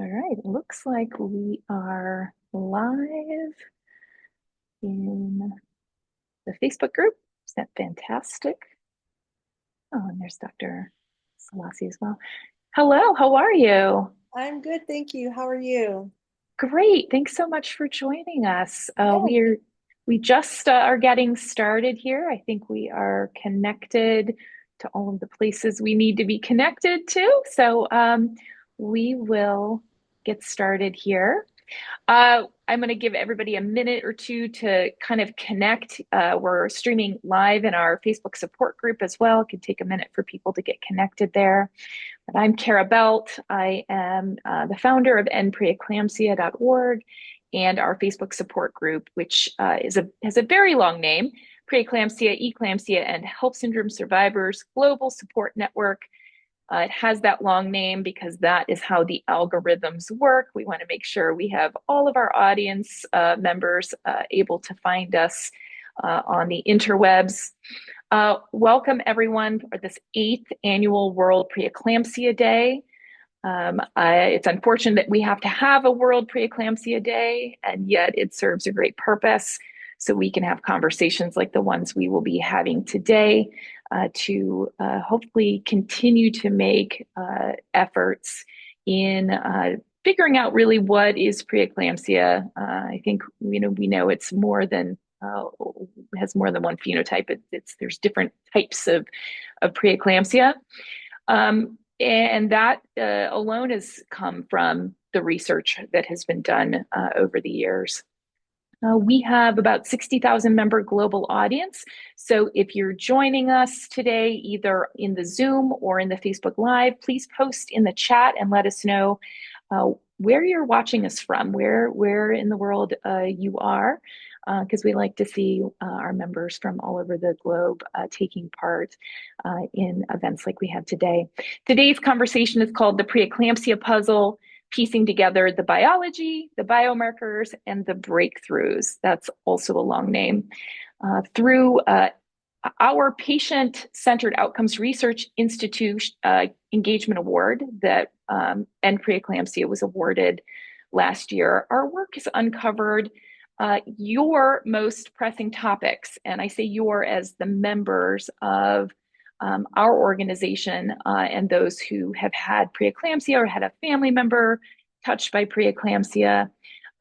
All right, looks like we are live in the Facebook group. Is that fantastic? Oh, and there's Dr. Silasi as well. Hello, how are you? I'm good, thank you. How are you? Great, thanks so much for joining us. Yeah, We just are getting started here. I think we are connected to all of the places we need to be connected to. So we will get started here. I'm going to give everybody a minute or two to kind of connect. We're streaming live in our Facebook support group as well. It can take a minute for people to get connected there. But I'm Kara Belt. I am the founder of endpreeclampsia.org and our Facebook support group, which has a very long name, Preeclampsia, Eclampsia, and Health Syndrome Survivors Global Support Network. It has that long name because that is how the algorithms work. We want to make sure we have all of our audience members able to find us on the interwebs. Welcome everyone for this 8th annual World Preeclampsia Day. It's unfortunate that we have to have a World Preeclampsia Day, and yet it serves a great purpose so we can have conversations like the ones we will be having today to hopefully continue to make efforts in figuring out really what is preeclampsia. I think we know it's more than has more than one phenotype. There's different types of preeclampsia. And that alone has come from the research that has been done over the years. We have about 60,000 member global audience. So if you're joining us today, either in the Zoom or in the Facebook Live, please post in the chat and let us know where you're watching us from, where in the world you are, because we like to see our members from all over the globe taking part in events like we have today. Today's conversation is called the Preeclampsia Puzzle, piecing together the biology, the biomarkers, and the breakthroughs. That's also a long name. Through our Patient-Centered Outcomes Research Institute Engagement Award that End Preeclampsia was awarded last year, our work has uncovered your most pressing topics. And I say your as the members of our organization and those who have had preeclampsia or had a family member touched by preeclampsia.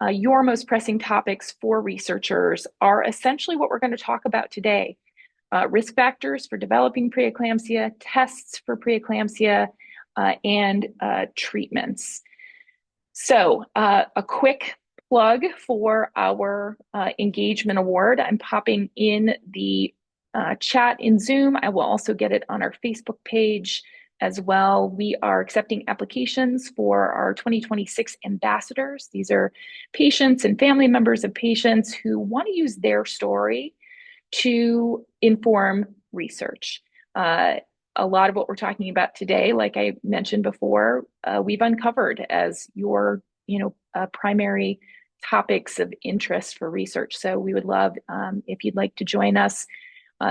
Your most pressing topics for researchers are essentially what we're going to talk about today. Risk factors for developing preeclampsia, tests for preeclampsia, and treatments. So a quick plug for our engagement award. I'm popping in the chat in Zoom. I will also get it on our Facebook page as well. We are accepting applications for our 2026 ambassadors. These are patients and family members of patients who want to use their story to inform research. A lot of what we're talking about today, like I mentioned before, we've uncovered as your primary topics of interest for research. So we would love if you'd like to join us.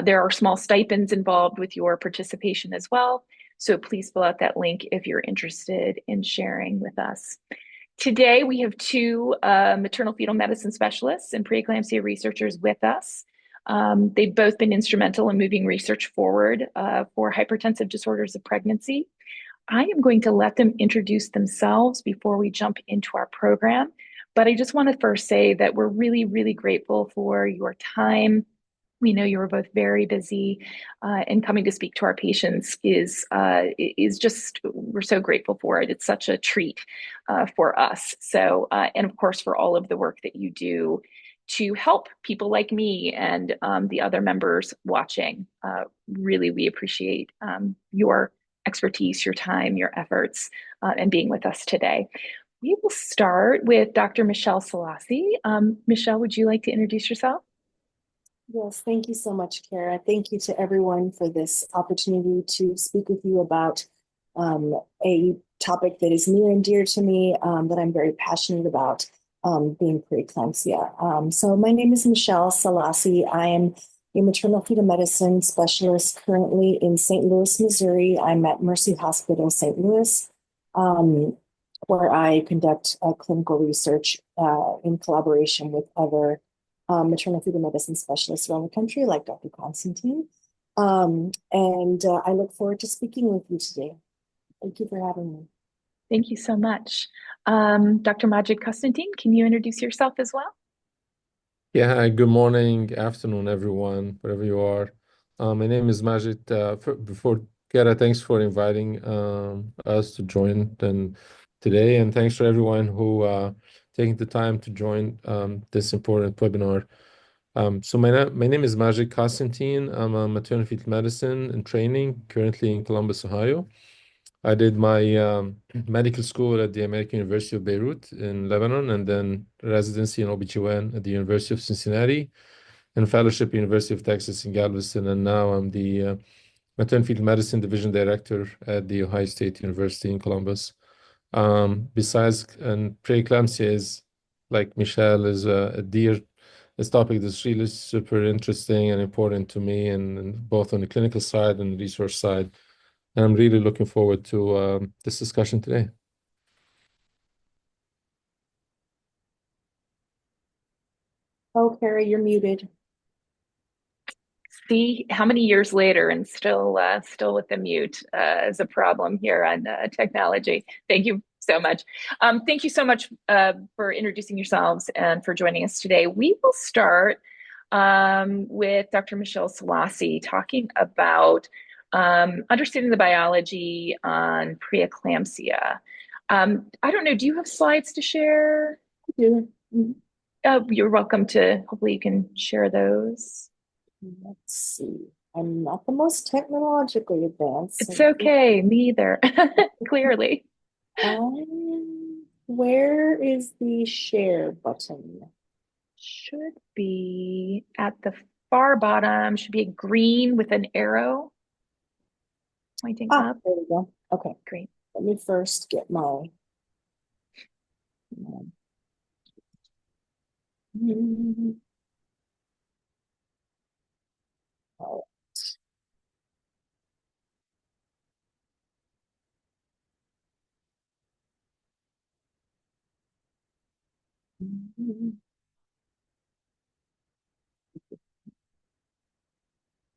There are small stipends involved with your participation as well. So please fill out that link if you're interested in sharing with us. Today, we have two maternal-fetal medicine specialists and preeclampsia researchers with us. They've both been instrumental in moving research forward for hypertensive disorders of pregnancy. I am going to let them introduce themselves before we jump into our program. But I just want to first say that we're really, really grateful for your time. We know you are both very busy, and coming to speak to our patients is just, we're so grateful for it. It's such a treat for us. So, and of course, for all of the work that you do to help people like me and the other members watching. Really, we appreciate your expertise, your time, your efforts, and being with us today. We will start with Dr. Michelle Silasi. Michelle, would you like to introduce yourself? Yes, thank you so much, Kara. Thank you to everyone for this opportunity to speak with you about a topic that is near and dear to me, that I'm very passionate about, being preeclampsia. So my name is Michelle Silasi. I am a maternal-fetal medicine specialist currently in St. Louis, Missouri. I'm at Mercy Hospital, St. Louis. where I conduct clinical research in collaboration with other maternal-fetal medicine specialists around the country, like Dr. Constantine. I look forward to speaking with you today. Thank you for having me. Thank you so much. Dr. Majid Constantine, can you introduce yourself as well? Yeah, hi, good morning, afternoon, everyone, wherever you are. My name is Majid. Before Kara, thanks for inviting us to join today, and thanks for everyone who taking the time to join this important webinar. So my name is Majid Constantine. I'm a maternal-fetal medicine in training, currently in Columbus, Ohio. I did my medical school at the American University of Beirut in Lebanon, and then residency in OBGYN at the University of Cincinnati, and fellowship University of Texas in Galveston. And now I'm the maternal-fetal medicine division director at the Ohio State University in Columbus. Besides, and preeclampsia is, like Michelle, is a dear this topic that's really super interesting and important to me, and both on the clinical side and the research side. And I'm really looking forward to this discussion today. Oh, Carrie, you're muted. See how many years later and still with the mute is a problem here on technology. Thank you so much. Thank you so much for introducing yourselves and for joining us today. We will start with Dr. Michelle Silasi talking about understanding the biology on preeclampsia. I don't know, do you have slides to share? Yeah. You're welcome to, hopefully you can share those. Let's see. I'm not the most technologically advanced. It's okay, me either, clearly. Where is the share button? Should be at the far bottom, should be a green with an arrow pointing up. There we go. Okay, Great. let me first get my all right.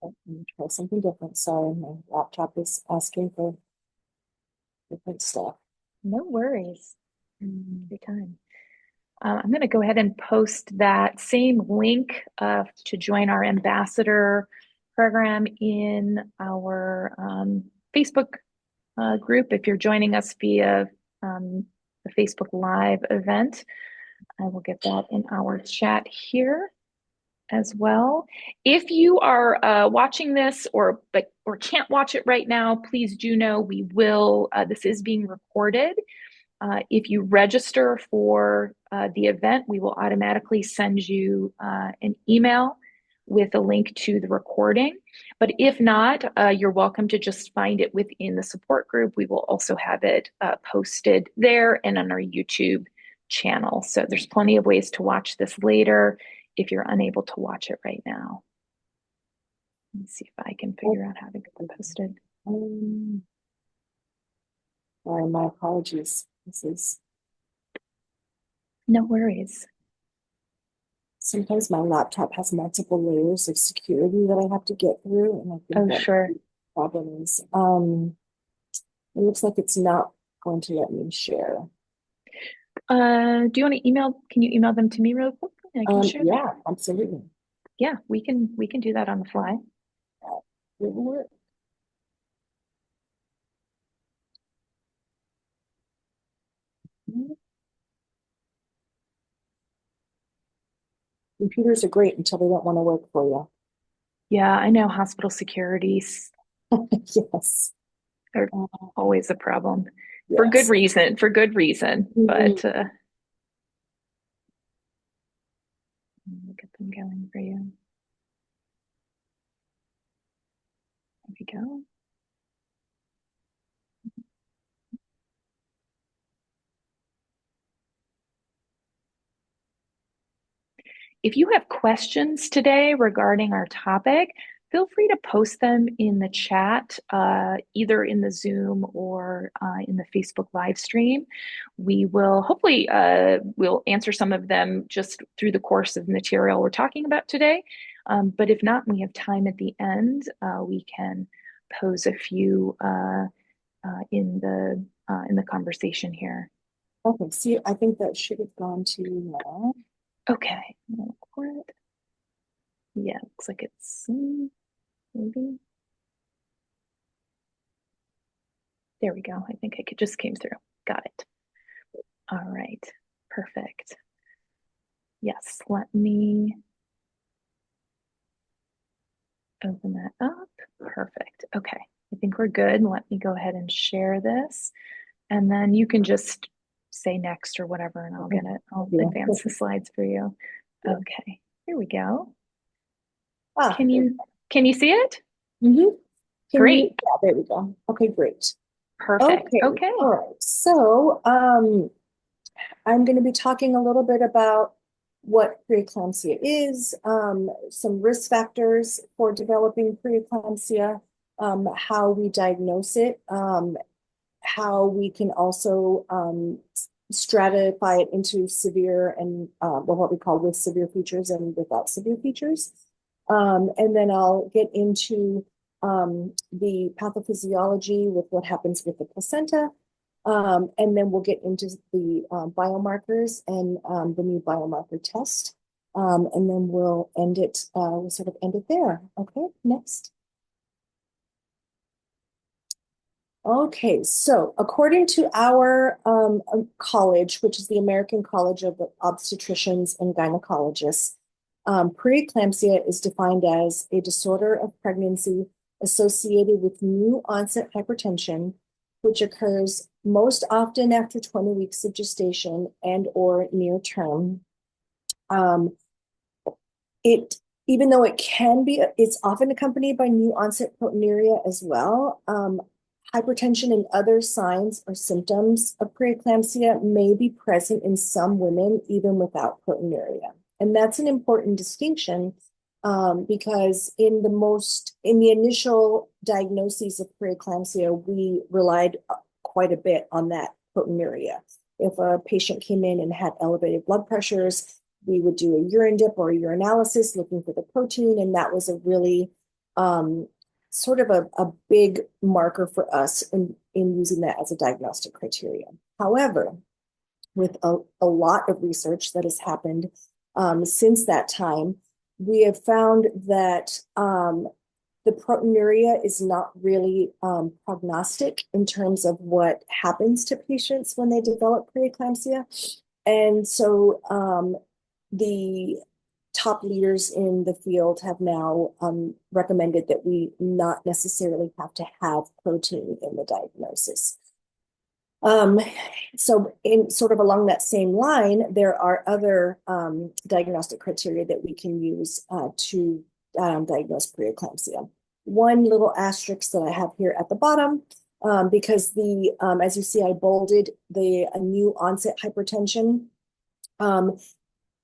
Let me try something different. Sorry, my laptop is asking for different stuff. No worries. Every time. I'm going to go ahead and post that same link to join our ambassador program in our Facebook group. If you're joining us via the Facebook Live event, I will get that in our chat here as well. If you are watching this or can't watch it right now, please do know we will. This is being recorded. If you register for the event, we will automatically send you an email with a link to the recording. But if not, you're welcome to just find it within the support group. We will also have it posted there and on our YouTube channel. So there's plenty of ways to watch this later if you're unable to watch it right now. Let me see if I can figure out how to get them posted. Sorry, my apologies. This is no worries. Sometimes my laptop has multiple layers of security that I have to get through, and I think that's sure. the problem is. It looks like it's not going to let me share. Do you want to email? Can you email them to me real quick? I can share yeah, absolutely. Yeah, we can do that on the fly. It will work. Computers are great until they don't want to work for you. Yeah, I know hospital securities Yes. are always a problem Yes. for good reason, but we'll get them going for you. There we go. If you have questions today regarding our topic, feel free to post them in the chat, either in the Zoom or in the Facebook live stream. We will hopefully we'll answer some of them just through the course of material we're talking about today. But if not, we have time at the end. We can pose a few in the conversation here. Okay, see, I think that should have gone to now. Okay, I'm gonna look for it. Yeah, looks like it's maybe. There we go. I think it just came through. Got it. All right, perfect. Yes, let me open that up. Perfect. Okay, I think we're good. Let me go ahead and share this. And then you can just say next or whatever, and I'll get it. I'll advance the slides for you. Okay, here we go. Can you see it? Mm-hmm. Great. Yeah, there we go. Okay, great. Perfect. Okay. All right. So I'm going to be talking a little bit about what preeclampsia is, some risk factors for developing preeclampsia, how we diagnose it, how we can also stratify it into severe and what we call with severe features and without severe features. And then I'll get into the pathophysiology with what happens with the placenta. And then we'll get into the biomarkers and the new biomarker test. And then we'll end it, we'll sort of end it there. Okay, next. Okay, so according to our college, which is the American College of Obstetricians and Gynecologists, preeclampsia is defined as a disorder of pregnancy associated with new onset hypertension, which occurs most often after 20 weeks of gestation and or near term. Even though it can be, it's often accompanied by new onset proteinuria as well. Hypertension and other signs or symptoms of preeclampsia may be present in some women even without proteinuria. And that's an important distinction because in the initial diagnoses of preeclampsia, we relied quite a bit on that proteinuria. If a patient came in and had elevated blood pressures, we would do a urine dip or a urinalysis looking for the protein, and that was a really sort of a big marker for us in using that as a diagnostic criteria. However, with a lot of research that has happened since that time, we have found that the proteinuria is not really prognostic in terms of what happens to patients when they develop preeclampsia. And so the top leaders in the field have now recommended that we not necessarily have to have protein in the diagnosis. So in sort of along that same line, there are other diagnostic criteria that we can use to diagnose preeclampsia. One little asterisk that I have here at the bottom, because as you see, I bolded the new onset hypertension.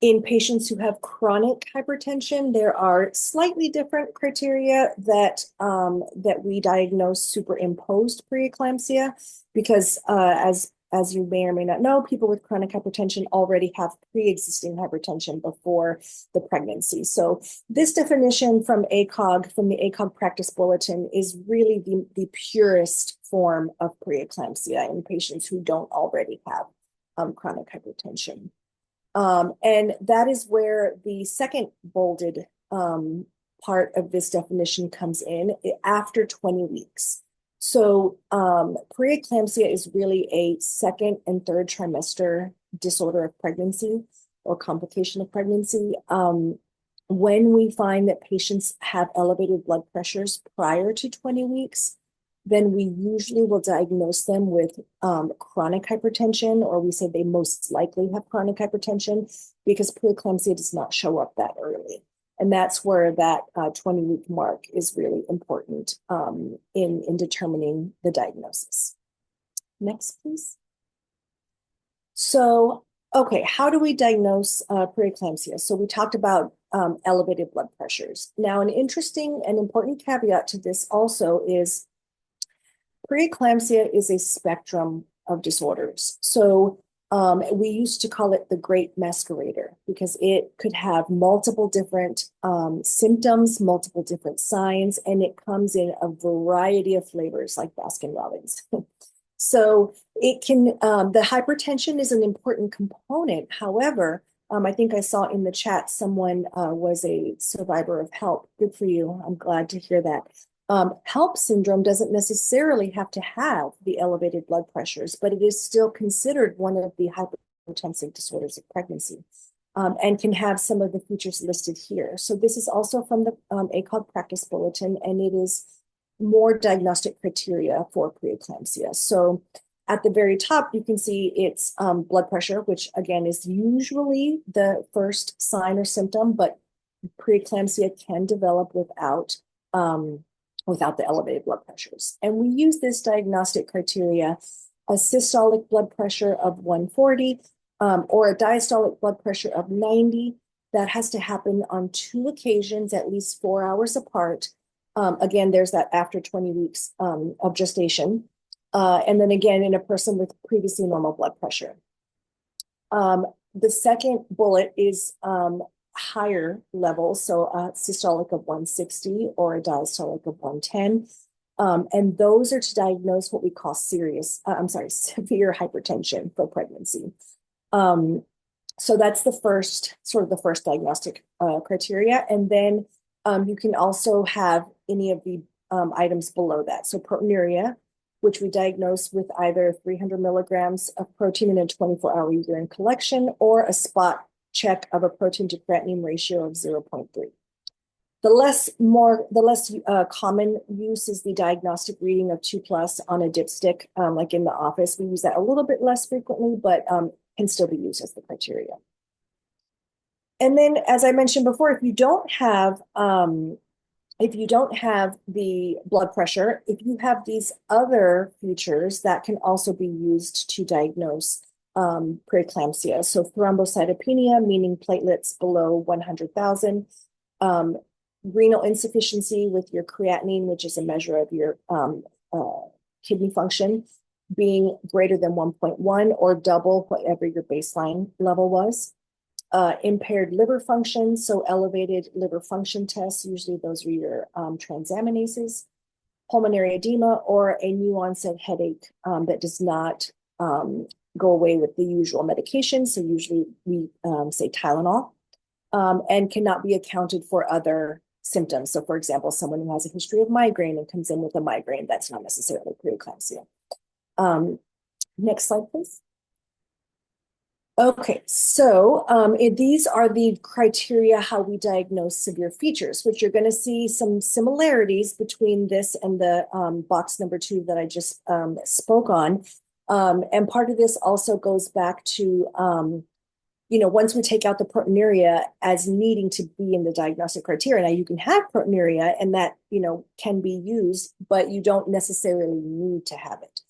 In patients who have chronic hypertension, there are slightly different criteria that we diagnose superimposed preeclampsia because as you may or may not know, people with chronic hypertension already have pre-existing hypertension before the pregnancy. So this definition from ACOG, from the ACOG practice bulletin, is really the purest form of preeclampsia in patients who don't already have chronic hypertension. And that is where the second bolded part of this definition comes in after 20 weeks. So preeclampsia is really a second and third trimester disorder of pregnancy or complication of pregnancy. When we find that patients have elevated blood pressures prior to 20 weeks, then we usually will diagnose them with chronic hypertension, or we say they most likely have chronic hypertension because preeclampsia does not show up that early. And that's where that 20-week mark is really important in determining the diagnosis. Next, please. So Okay, how do we diagnose preeclampsia? So we talked about elevated blood pressures. Now, an interesting and important caveat to this also is preeclampsia is a spectrum of disorders. So we used to call it the great masquerader because it could have multiple different symptoms, multiple different signs, and it comes in a variety of flavors like Baskin Robbins. So it can, the hypertension is an important component. However, I think I saw in the chat someone was a survivor of HELP. Good for you. I'm glad to hear that. HELP syndrome doesn't necessarily have to have the elevated blood pressures, but it is still considered one of the hypertensive disorders of pregnancy and can have some of the features listed here. So this is also from the ACOG practice bulletin, and it is more diagnostic criteria for preeclampsia. So at the very top, you can see it's blood pressure, which again is usually the first sign or symptom, but preeclampsia can develop without the elevated blood pressures. And we use this diagnostic criteria, a systolic blood pressure of 140 or a diastolic blood pressure of 90. That has to happen on 2 occasions, at least 4 hours apart. Again, there's that after 20 weeks of gestation. And then again, in a person with previously normal blood pressure. The second bullet is higher levels, so a systolic of 160 or a diastolic of 110. And those are to diagnose what we call severe hypertension for pregnancy. So that's the first diagnostic criteria. And then you can also have any of the items below that. So proteinuria, which we diagnose with either 300 milligrams of protein in a 24-hour urine collection or a spot check of a protein to creatinine ratio of 0.3. The less common use is the diagnostic reading of 2+ on a dipstick, like in the office. We use that a little bit less frequently, but can still be used as the criteria. And then, as I mentioned before, if you don't have the blood pressure, if you have these other features that can also be used to diagnose preeclampsia. So thrombocytopenia, meaning platelets below 100,000, renal insufficiency with your creatinine, which is a measure of your kidney function, being greater than 1.1 or double whatever your baseline level was. Impaired liver function, so elevated liver function tests, usually those are your transaminases, pulmonary edema, or a new onset headache that does not go away with the usual medication. So usually we say Tylenol, and cannot be accounted for other symptoms. So for example, someone who has a history of migraine and comes in with a migraine, that's not necessarily preeclampsia. Next slide, please. Okay, so these are the criteria how we diagnose severe features, which you're going to see some similarities between this and the box number 2 that I just spoke on. And part of this also goes back to, once we take out the proteinuria as needing to be in the diagnostic criteria. Now, you can have proteinuria and that, can be used, but you don't necessarily need to have it.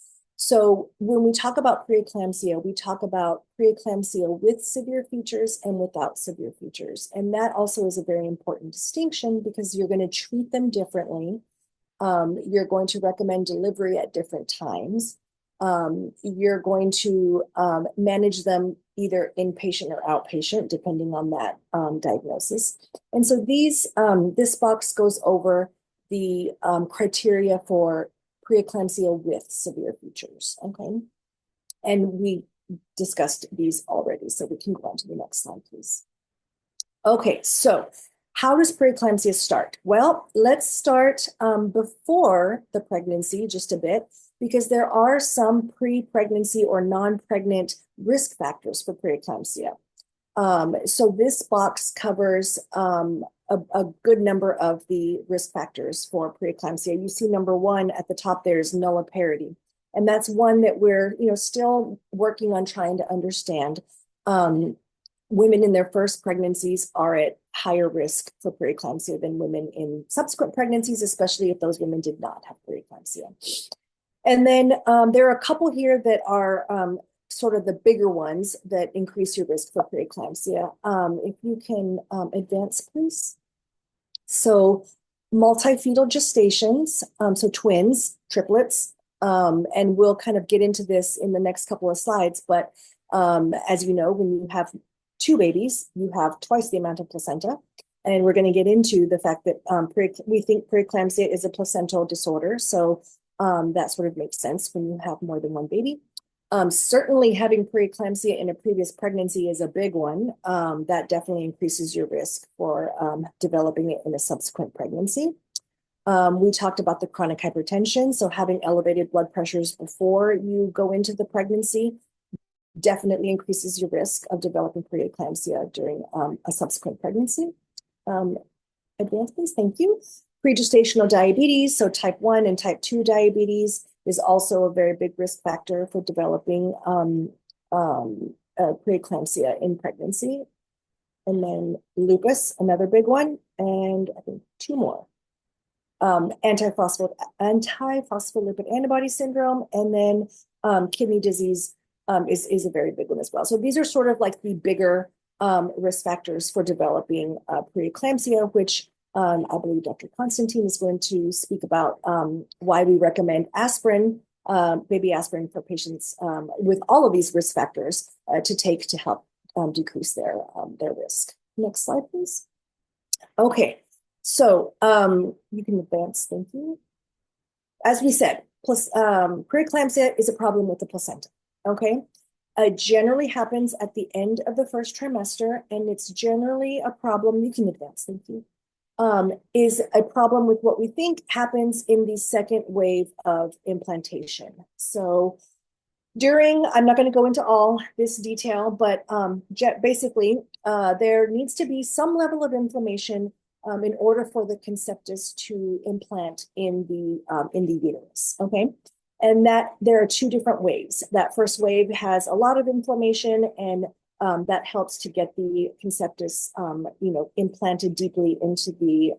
So when we talk about preeclampsia, we talk about preeclampsia with severe features and without severe features. And that also is a very important distinction because you're going to treat them differently. You're going to recommend delivery at different times. You're going to manage them either inpatient or outpatient, depending on that diagnosis. And so this box goes over the criteria for preeclampsia with severe features, okay? And we discussed these already, so we can go on to the next slide, please. Okay, so how does preeclampsia start? Well, let's start before the pregnancy just a bit, because there are some pre-pregnancy or non-pregnant risk factors for preeclampsia. So this box covers a good number of the risk factors for preeclampsia. You see number 1 at the top there is nulliparity. And that's one that we're still working on trying to understand. Women in their first pregnancies are at higher risk for preeclampsia than women in subsequent pregnancies, especially if those women did not have preeclampsia. And then there are a couple here that are sort of the bigger ones that increase your risk for preeclampsia. If you can advance, please. So multi-fetal gestations, so twins, triplets, and we'll kind of get into this in the next couple of slides, but as you know, when you have two babies, you have twice the amount of placenta. And we're going to get into the fact that we think preeclampsia is a placental disorder. So that sort of makes sense when you have more than one baby. Certainly having preeclampsia in a previous pregnancy is a big one. That definitely increases your risk for developing it in a subsequent pregnancy. We talked about the chronic hypertension. So having elevated blood pressures before you go into the pregnancy definitely increases your risk of developing preeclampsia during a subsequent pregnancy. Advance, please. Thank you. Pregestational diabetes, so type 1 and type 2 diabetes is also a very big risk factor for developing preeclampsia in pregnancy. And then lupus, another big one, and I think two more. Antiphospholipid antibody syndrome, and then kidney disease is a very big one as well. So these are sort of like the bigger risk factors for developing preeclampsia, which I believe Dr. Constantine is going to speak about why we recommend aspirin, baby aspirin for patients with all of these risk factors to take to help decrease their risk. Next slide, please. Okay, so you can advance, thank you. As we said, preeclampsia is a problem with the placenta, okay? It generally happens at the end of the first trimester, and it's generally a problem, you can advance, thank you, is a problem with what we think happens in the second wave of implantation. So I'm not going to go into all this detail, but basically there needs to be some level of inflammation in order for the conceptus to implant in the uterus, okay? And that there are two different waves. That first wave has a lot of inflammation, and that helps to get the conceptus, implanted deeply into the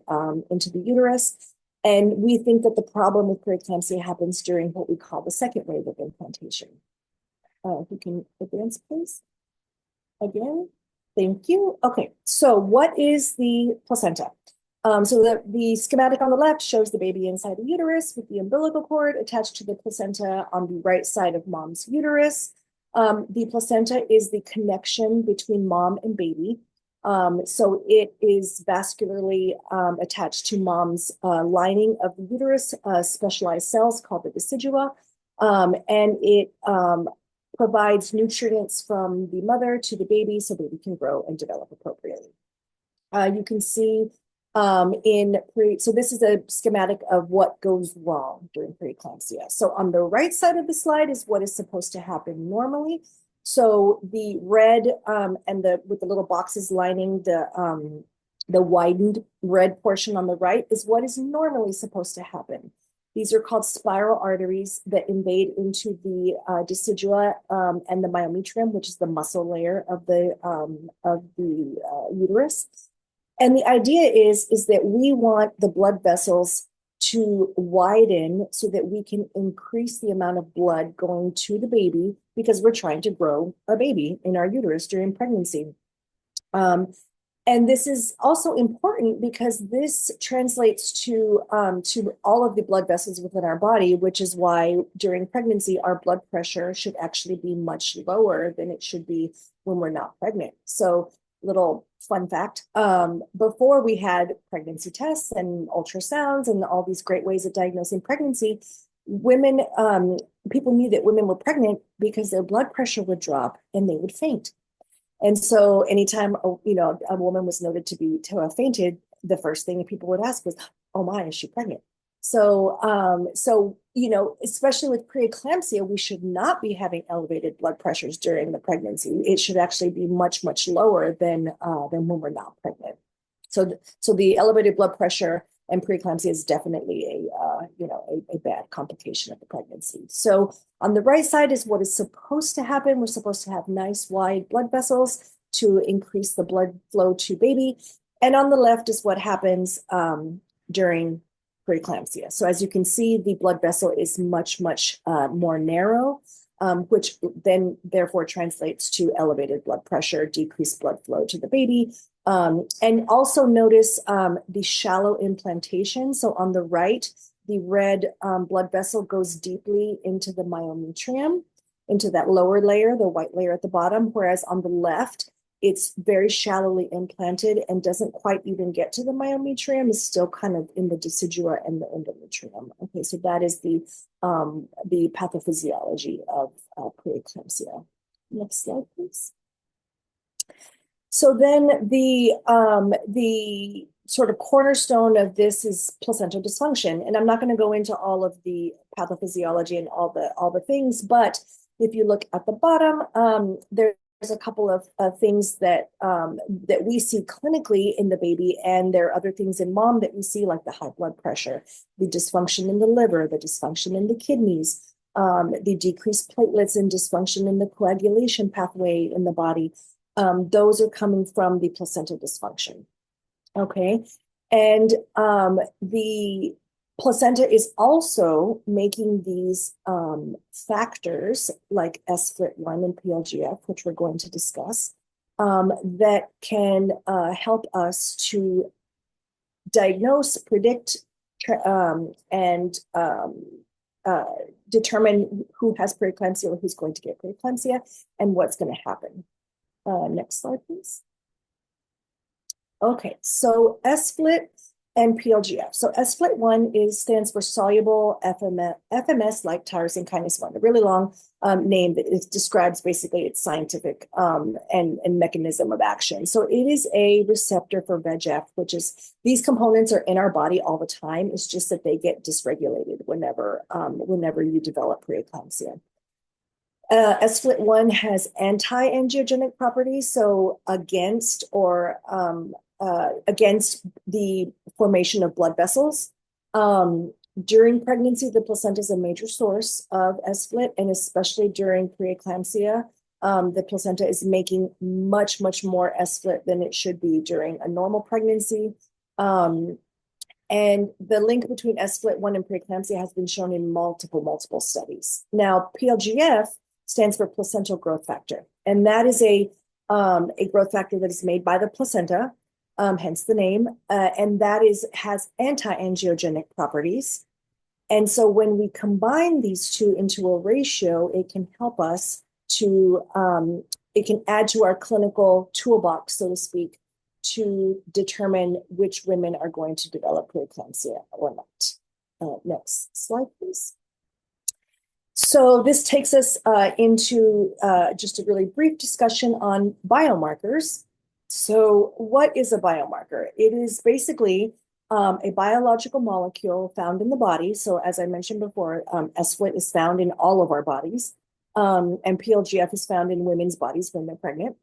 uterus. And we think that the problem with preeclampsia happens during what we call the second wave of implantation. If you can advance, please. Again, thank you. Okay, so what is the placenta? So the schematic on the left shows the baby inside the uterus with the umbilical cord attached to the placenta on the right side of mom's uterus. The placenta is the connection between mom and baby. So it is vascularly attached to mom's lining of the uterus, specialized cells called the decidua, and it provides nutrients from the mother to the baby so baby can grow and develop appropriately. You can see so this is a schematic of what goes wrong during preeclampsia. So on the right side of the slide is what is supposed to happen normally. So the red and with the little boxes lining the widened red portion on the right is what is normally supposed to happen. These are called spiral arteries that invade into the decidua and the myometrium, which is the muscle layer of the uterus. And the idea is that we want the blood vessels to widen so that we can increase the amount of blood going to the baby because we're trying to grow a baby in our uterus during pregnancy. And this is also important because this translates to all of the blood vessels within our body, which is why during pregnancy, our blood pressure should actually be much lower than it should be when we're not pregnant. So little fun fact, before we had pregnancy tests and ultrasounds and all these great ways of diagnosing pregnancy, people knew that women were pregnant because their blood pressure would drop and they would faint. And so anytime, a woman was noted to have fainted, the first thing that people would ask was, oh my, is she pregnant? So, especially with preeclampsia, we should not be having elevated blood pressures during the pregnancy. It should actually be much, much lower than when we're not pregnant. So the elevated blood pressure and preeclampsia is definitely a bad complication of the pregnancy. So on the right side is what is supposed to happen. We're supposed to have nice wide blood vessels to increase the blood flow to baby. And on the left is what happens during preeclampsia. So as you can see, the blood vessel is much, much more narrow. which then therefore translates to elevated blood pressure, decreased blood flow to the baby. And also notice the shallow implantation. So on the right, the red blood vessel goes deeply into the myometrium, into that lower layer, the white layer at the bottom, whereas on the left, it's very shallowly implanted and doesn't quite even get to the myometrium, is still kind of in the decidua and the endometrium. Okay, so that is the pathophysiology of preeclampsia. Next slide, please. So then the sort of cornerstone of this is placental dysfunction, and I'm not going to go into all of the pathophysiology and all the things, but if you look at the bottom, there's a couple of things that we see clinically in the baby, and there are other things in mom that we see, like the high blood pressure, the dysfunction in the liver, the dysfunction in the kidneys, the decreased platelets and dysfunction in the coagulation pathway in the body. Those are coming from the placental dysfunction. Okay, and the placenta is also making these factors like S-FLT1 and PlGF, which we're going to discuss, that can help us to diagnose, predict, and determine who has preeclampsia or who's going to get preeclampsia and what's going to happen. Next slide, please. Okay, so S-FLT and PlGF. So S-FLT1 stands for soluble FMS-like tyrosine kinase 1, a really long name that describes basically its scientific and mechanism of action. So it is a receptor for VEGF, which is, these components are in our body all the time. It's just that they get dysregulated whenever you develop preeclampsia. S-FLT1 has anti-angiogenic properties, so against the formation of blood vessels. During pregnancy, the placenta is a major source of S-FLT, and especially during preeclampsia, the placenta is making much, much more S-FLT than it should be during a normal pregnancy. And the link between S-FLT1 and preeclampsia has been shown in multiple studies. Now, PlGF stands for placental growth factor, and that is a growth factor that is made by the placenta, hence the name, and that has anti-angiogenic properties. And so when we combine these two into a ratio, it can help us to, it can add to our clinical toolbox, so to speak, to determine which women are going to develop preeclampsia or not. Next slide, please. So this takes us into just a really brief discussion on biomarkers. So what is a biomarker? It is basically a biological molecule found in the body. So as I mentioned before, S-FLT is found in all of our bodies, and PlGF is found in women's bodies when they're pregnant.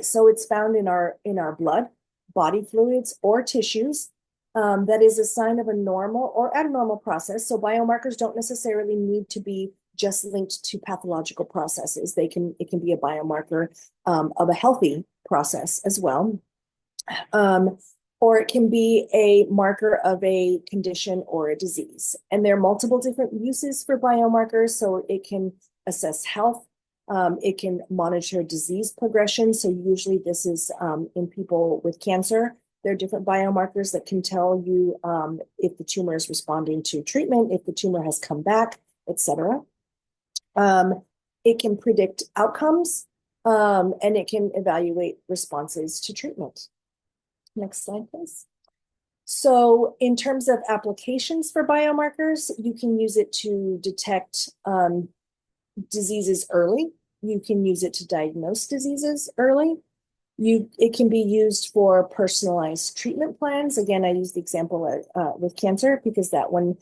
So it's found in our blood, body fluids, or tissues. That is a sign of a normal or abnormal process. So biomarkers don't necessarily need to be just linked to pathological processes. It can be a biomarker of a healthy process as well. Or it can be a marker of a condition or a disease. And there are multiple different uses for biomarkers. So it can assess health. It can monitor disease progression. So usually this is in people with cancer. There are different biomarkers that can tell you if the tumor is responding to treatment, if the tumor has come back, etc. It can predict outcomes, and it can evaluate responses to treatment. Next slide, please. So in terms of applications for biomarkers, you can use it to detect diseases early. You can use it to diagnose diseases early. It can be used for personalized treatment plans. Again, I use the example with cancer because that one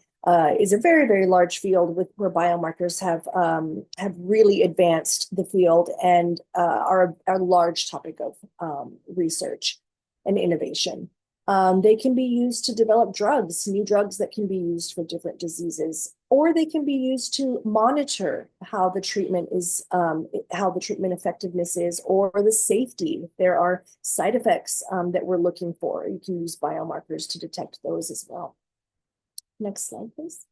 is a very, very large field where biomarkers have really advanced the field and are a large topic of research and innovation. They can be used to develop drugs, new drugs that can be used for different diseases, or they can be used to monitor how the treatment is, how the treatment effectiveness is, or the safety. If there are side effects that we're looking for, you can use biomarkers to detect those as well. Next slide, please.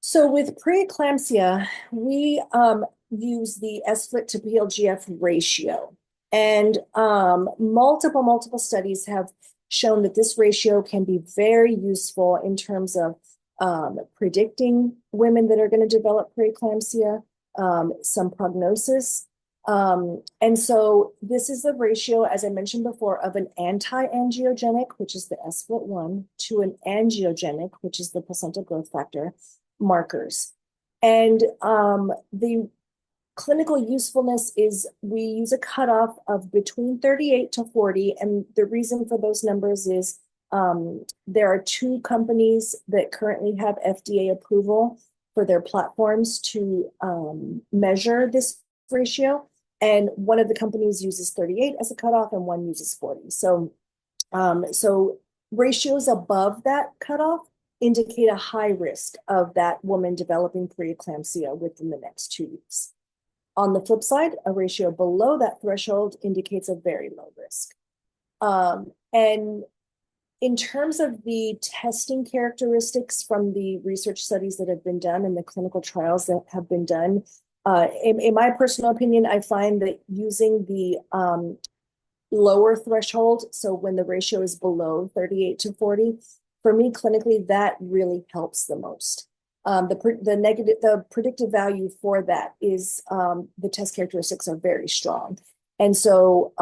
So with preeclampsia, we use the S-FLIT to PlGF ratio. And multiple studies have shown that this ratio can be very useful in terms of predicting women that are going to develop preeclampsia, some prognosis. And so this is the ratio, as I mentioned before, of an anti-angiogenic, which is the S-FLIT1, to an angiogenic, which is the placental growth factor markers. And the clinical usefulness is we use a cutoff of between 38 to 40. And the reason for those numbers is there are two companies that currently have FDA approval for their platforms to measure this ratio. And one of the companies uses 38 as a cutoff and one uses 40. So ratios above that cutoff indicate a high risk of that woman developing preeclampsia within the next 2 weeks. On the flip side, a ratio below that threshold indicates a very low risk. And in terms of the testing characteristics from the research studies that have been done and the clinical trials that have been done, in my personal opinion, I find that using the lower threshold, so when the ratio is below 38 to 40, for me, clinically, that really helps the most. The predictive value for that is the test characteristics are very strong. And so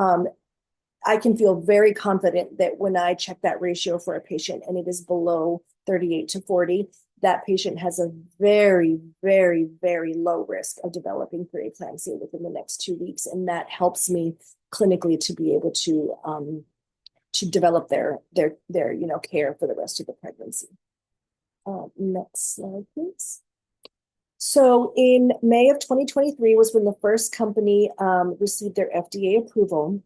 I can feel very confident that when I check that ratio for a patient and it is below 38 to 40, that patient has a very, very, very low risk of developing preeclampsia within the next 2 weeks. And that helps me clinically to be able to develop their care for the rest of the pregnancy. Next slide, please. So in May of 2023 was when the first company received their FDA approval.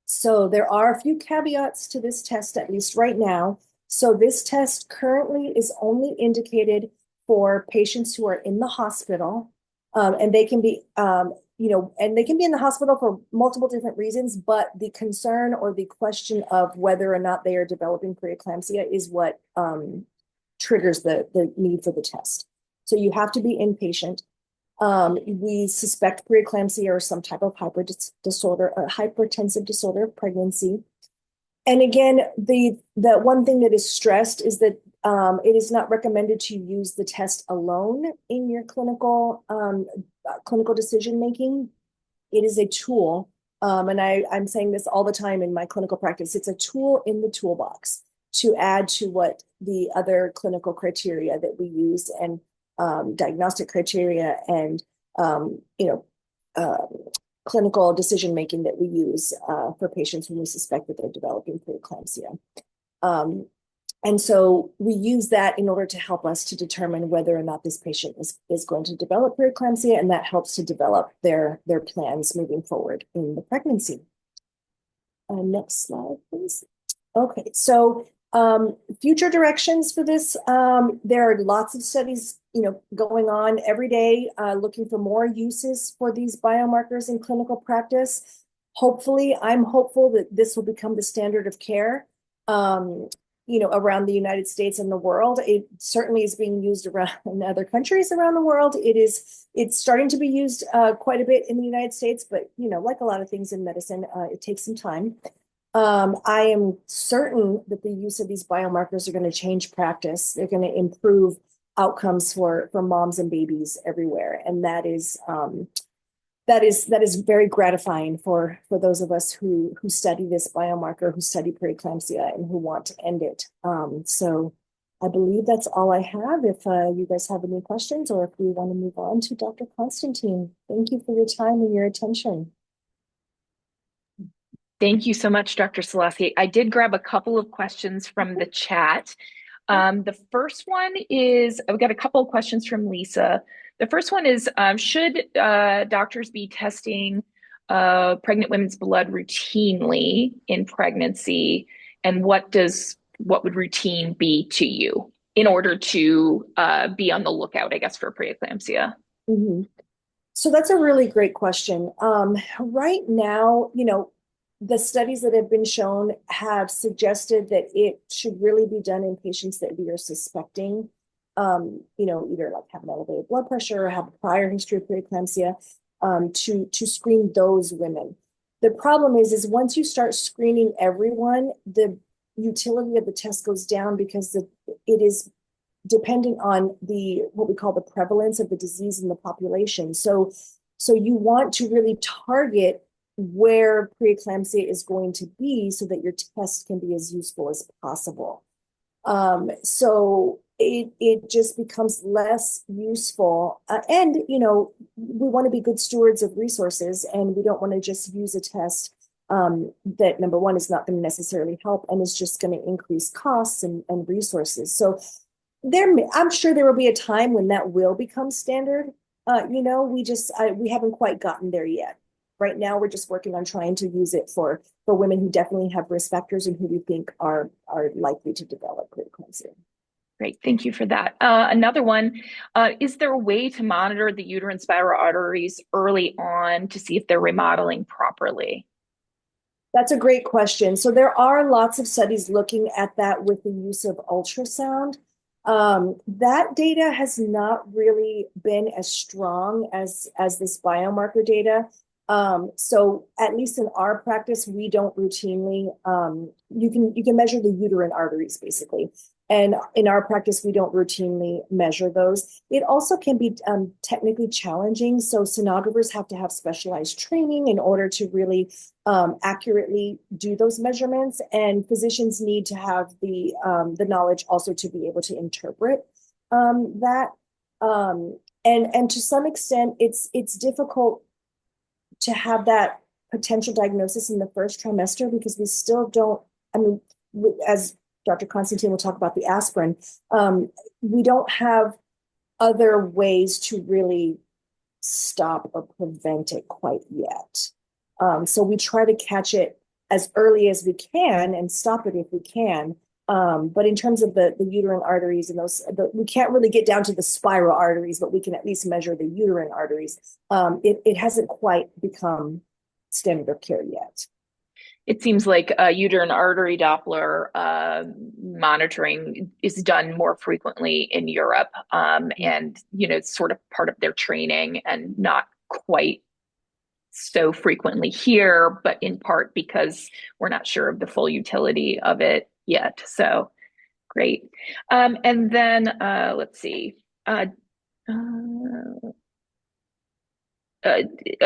So there are a few caveats to this test, at least right now. So this test currently is only indicated for patients who are in the hospital, and they can be and they can be in the hospital for multiple different reasons, but the concern or the question of whether or not they are developing preeclampsia is what triggers the need for the test. So you have to be inpatient. We suspect preeclampsia or some type of hypertensive disorder of pregnancy. And again, the one thing that is stressed is that it is not recommended to use the test alone in your clinical decision making. It is a tool, and I'm saying this all the time in my clinical practice. It's a tool in the toolbox to add to what the other clinical criteria that we use and diagnostic criteria and clinical decision making that we use for patients when we suspect that they're developing preeclampsia. And so we use that in order to help us to determine whether or not this patient is going to develop preeclampsia, and that helps to develop their plans moving forward in the pregnancy. Next slide, please. Okay, so future directions for this. There are lots of studies, going on every day, looking for more uses for these biomarkers in clinical practice. Hopefully, I'm hopeful that this will become the standard of care, around the United States and the world. It certainly is being used around in other countries around the world. It's starting to be used quite a bit in the United States, but like a lot of things in medicine, it takes some time. I am certain that the use of these biomarkers are going to change practice. They're going to improve outcomes for moms and babies everywhere, and that is very gratifying for those of us who study this biomarker, who study preeclampsia, and who want to end it. So I believe that's all I have. If you guys have any questions, or if we want to move on to Dr. Constantine, thank you for your time and your attention. Thank you so much, Dr. Silasi. I did grab a couple of questions from the chat. The first one is, I've got a couple of questions from Lisa. The first one is, should doctors be testing pregnant women's blood routinely in pregnancy? And what would routine be to you in order to be on the lookout, I guess, for preeclampsia? Mm-hmm. So that's a really great question. Right now, the studies that have been shown have suggested that it should really be done in patients that we are suspecting either like have an elevated blood pressure or have a prior history of preeclampsia, to screen those women. The problem is once you start screening everyone, the utility of the test goes down because it is dependent on what we call the prevalence of the disease in the population. So you want to really target where preeclampsia is going to be so that your test can be as useful as possible. So it just becomes less useful. And, we want to be good stewards of resources, and we don't want to just use a test that, number one, is not going to necessarily help and is just going to increase costs and resources. So I'm sure there will be a time when that will become standard. We haven't quite gotten there yet. Right now, we're just working on trying to use it for women who definitely have risk factors and who we think are likely to develop preeclampsia. Great, thank you for that. Another one, is there a way to monitor the uterine spiral arteries early on to see if they're remodeling properly? That's a great question. So there are lots of studies looking at that with the use of ultrasound. That data has not really been as strong as this biomarker data. So at least in our practice, we don't routinely, you can measure the uterine arteries basically. And in our practice, we don't routinely measure those. It also can be technically challenging. So sonographers have to have specialized training in order to really accurately do those measurements. And physicians need to have the knowledge also to be able to interpret that. And to some extent, it's difficult to have that potential diagnosis in the first trimester because we still don't, as Dr. Constantine will talk about the aspirin, we don't have other ways to really stop or prevent it quite yet. So we try to catch it as early as we can and stop it if we can. But in terms of the uterine arteries and we can't really get down to the spiral arteries, but we can at least measure the uterine arteries. It hasn't quite become standard of care yet. It seems like uterine artery Doppler monitoring is done more frequently in Europe, and it's sort of part of their training and not quite so frequently here, but in part because we're not sure of the full utility of it yet. So great. And then let's see. A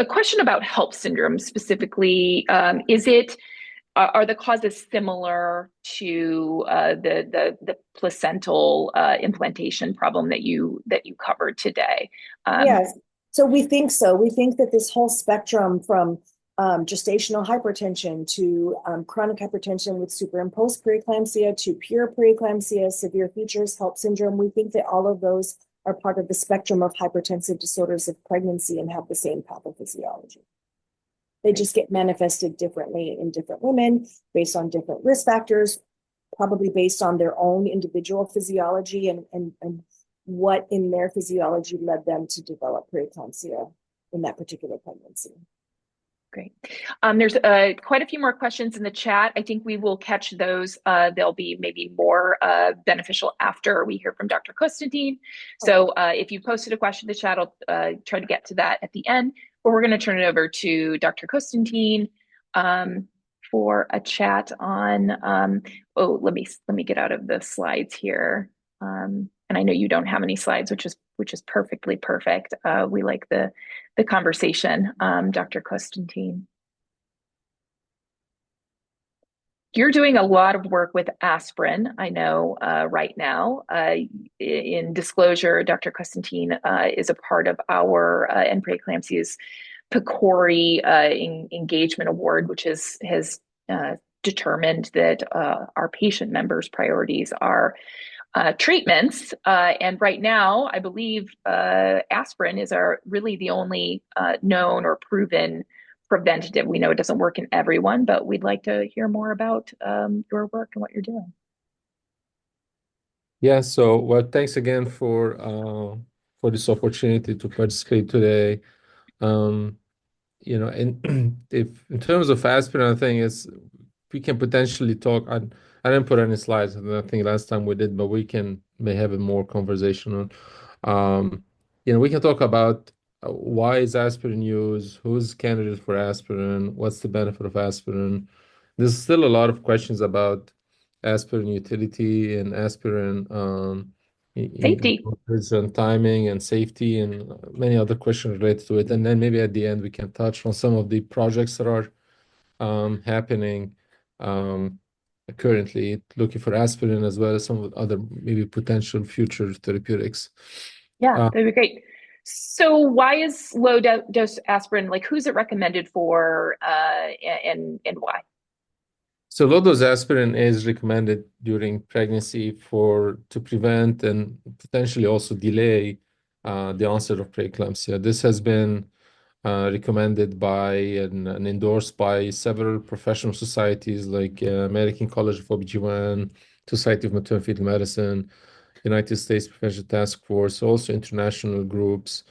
question about HELP syndrome specifically. Are the causes similar to the placental implantation problem that you covered today? Yes. So we think so. We think that this whole spectrum from gestational hypertension to chronic hypertension with superimposed preeclampsia to pure preeclampsia, severe features, HELP syndrome, we think that all of those are part of the spectrum of hypertensive disorders of pregnancy and have the same pathophysiology. They just get manifested differently in different women based on different risk factors, probably based on their own individual physiology and what in their physiology led them to develop preeclampsia in that particular pregnancy. Great. There's quite a few more questions in the chat. I think we will catch those. They'll be maybe more beneficial after we hear from Dr. Constantine. So if you posted a question in the chat, I'll try to get to that at the end. But we're going to turn it over to Dr. Constantine for a chat on. Let me get out of the slides here. And I know you don't have any slides, which is perfectly perfect. We like the conversation, Dr. Constantine. You're doing a lot of work with aspirin, I know, right now. In disclosure, Dr. Constantine is a part of our and Preeclampsia's PCORI engagement award, which has determined that our patient members' priorities are treatments. And right now, I believe aspirin is really the only known or proven preventative. We know it doesn't work in everyone, but we'd like to hear more about your work and what you're doing. Yeah, so well, thanks again for this opportunity to participate today. And if in terms of aspirin, I think we can potentially talk. I didn't put any slides. I think last time we did, but we can may have a more conversational. We can talk about why is aspirin used, who's candidate for aspirin, what's the benefit of aspirin. There's still a lot of questions about aspirin utility and aspirin Safety. dosage and timing and safety and many other questions related to it. And then maybe at the end we can touch on some of the projects that are happening um, currently, looking for aspirin as well as some of the other maybe potential future therapeutics. Yeah, Uh, that'd be great. So why is low dose aspirin, like who's it recommended for, and why? So low-dose aspirin is recommended during pregnancy to prevent and potentially also delay the onset of preeclampsia. This has been recommended by and endorsed by several professional societies like American College of OBGYN, Society of Maternal-Fetal Medicine, United States Prevention Task Force, also international groups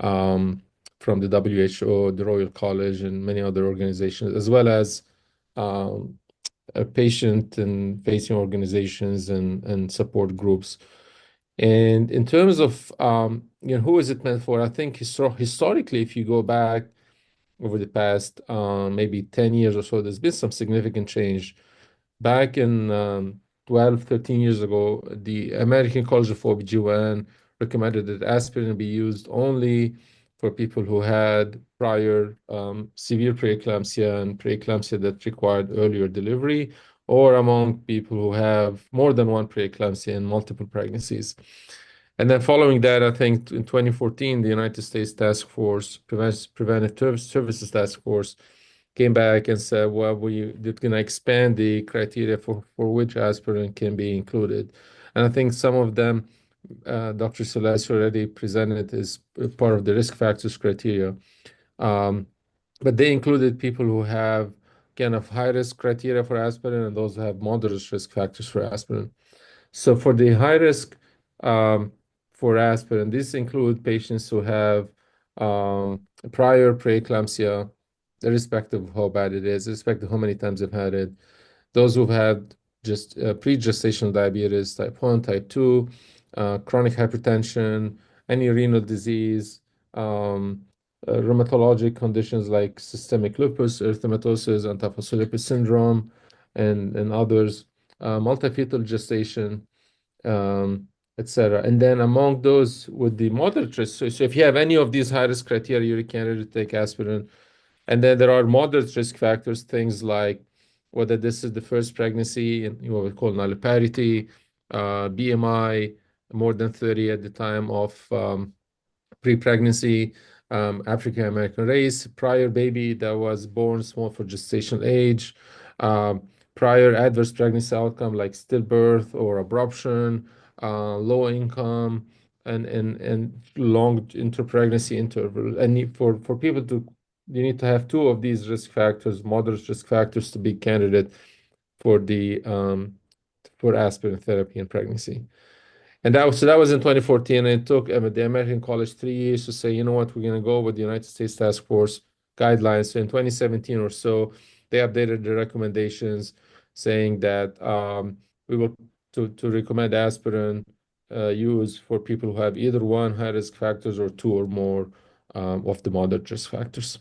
um, from the WHO, the Royal College, and many other organizations, as well as um, patient and facing organizations and support groups. And in terms of who is it meant for? I think historically, if you go back over the past maybe 10 years or so, there's been some significant change. Back in 12, 13 years ago, the American College of OBGYN recommended that aspirin be used only for people who had prior severe preeclampsia and preeclampsia that required earlier delivery, or among people who have more than one preeclampsia and multiple pregnancies. And then following that, I think in 2014, the United States Task Force, Preventive Services Task Force, came back and said, well, we're going to expand the criteria for which aspirin can be included. And I think some of them, Dr. Silasi already presented as part of the risk factors criteria. Um, but they included people who have kind of high risk criteria for aspirin and those who have moderate risk factors for aspirin. So for the high risk um, for aspirin, this include patients who have prior preeclampsia, irrespective of how bad it is, irrespective of how many times they've had it. Those who've had just pre-gestational diabetes, type 1, type 2, chronic hypertension, any renal disease, rheumatologic conditions like systemic lupus, erythematosus, antiphospholipid syndrome, and others, multi-fetal gestation, um, etc. And then among those with the moderate risk, so if you have any of these high-risk criteria, you're a candidate to take aspirin. And then there are moderate risk factors, things like whether this is the first pregnancy and what we call nulliparity, BMI more than 30 at the time of pre-pregnancy, African American race, prior baby that was born small for gestational age, prior adverse pregnancy outcome like stillbirth or abruption, low income, and long interpregnancy interval. And for people to you need to have two of these risk factors, moderate risk factors, to be candidate for the for aspirin therapy in pregnancy. And that was in 2014. And it took the American College 3 years to say, you know what, we're going to go with the United States Task Force guidelines. So in 2017 or so, they updated the recommendations saying that we will to recommend aspirin use for people who have either one high risk factors or two or more of the moderate risk factors.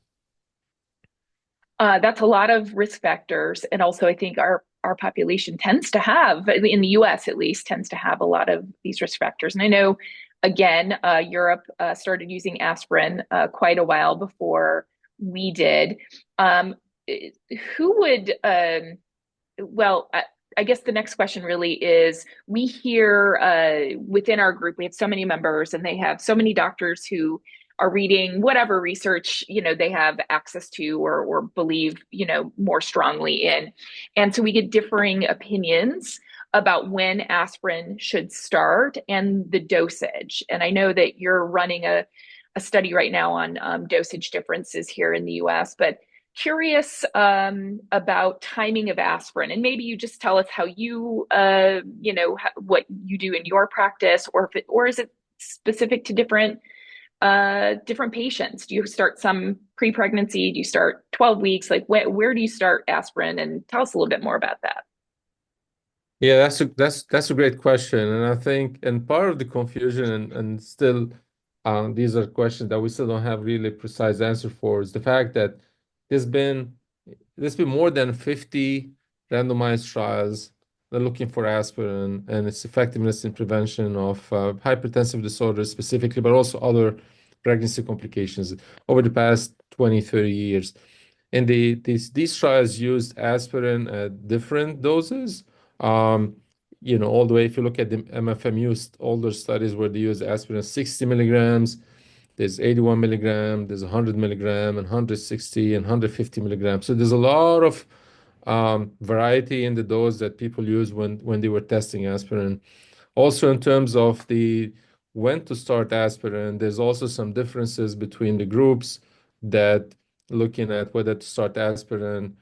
That's a lot of risk factors. And also, I think our population tends to have, in the US at least, tends to have a lot of these risk factors. And I know, again, Europe started using aspirin quite a while before we did. Um, who would, well, I guess the next question really is, we hear within our group, we have so many members and they have so many doctors who are reading whatever research they have access to or believe more strongly in, and so we get differing opinions about when aspirin should start and the dosage. And I know that you're running a study right now on dosage differences here in the US, but curious about timing of aspirin, and maybe you just tell us how what you do in your practice, or is it specific to different patients? Do you start some pre-pregnancy? Do you start 12 weeks? Like where do you start aspirin? And tell us a little bit more about that. Yeah, that's a great question, and I think and part of the confusion and still these are questions that we still don't have really precise answer for is the fact that there's been there's been more than 50 randomized trials that are looking for aspirin and its effectiveness in prevention of hypertensive disorders specifically, but also other pregnancy complications over the past 20, 30 years. And these trials used aspirin at different doses. Um, all the way, if you look at the MFM older studies where they use aspirin 60 milligrams, there's 81 milligram, there's 100 milligram, and 160 and 150 milligrams. So there's a lot of variety in the dose that people use when they were testing aspirin. Also, in terms of the when to start aspirin, there's also some differences between the groups that looking at whether to start aspirin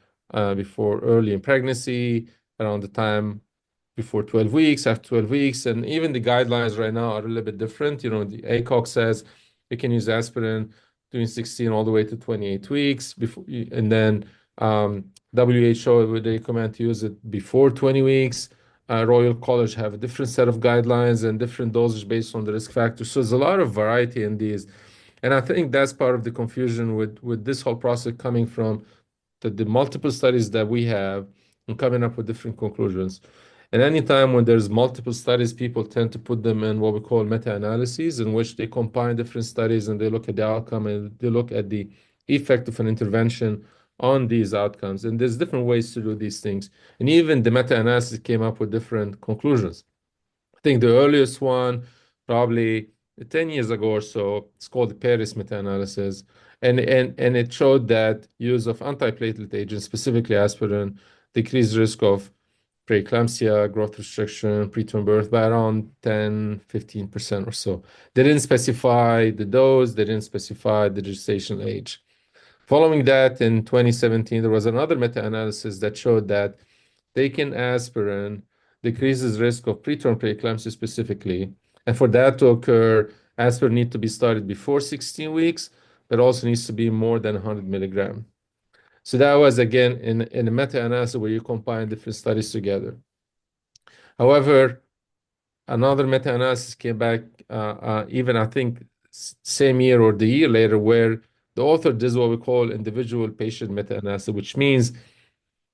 before early in pregnancy, around the time before 12 weeks, after 12 weeks, and even the guidelines right now are a little bit different. The ACOG says you can use aspirin during 16 all the way to 28 weeks before, and then WHO would recommend to use it before 20 weeks. Royal College have a different set of guidelines and different dosage based on the risk factors. So there's a lot of variety in these. And I think that's part of the confusion with this whole process coming from the multiple studies that we have and coming up with different conclusions. And anytime when there's multiple studies, people tend to put them in what we call meta-analyses, in which they combine different studies and they look at the outcome and they look at the effect of an intervention on these outcomes. And there's different ways to do these things. And even the meta-analysis came up with different conclusions. I think the earliest one, probably 10 years ago or so, it's called the Paris meta-analysis. And it showed that use of antiplatelet agents, specifically aspirin, decreased risk of preeclampsia, growth restriction, preterm birth by around 10, 15% or so. They didn't specify the dose, they didn't specify the gestation age. Following that, in 2017, there was another meta-analysis that showed that taking aspirin decreases risk of preterm preeclampsia specifically. And for that to occur, aspirin needs to be started before 16 weeks, but also needs to be more than 100 milligram. So that was, again, in a meta-analysis where you combine different studies together. However, another meta-analysis came back, even I think same year or the year later, where the author did what we call individual patient meta-analysis, which means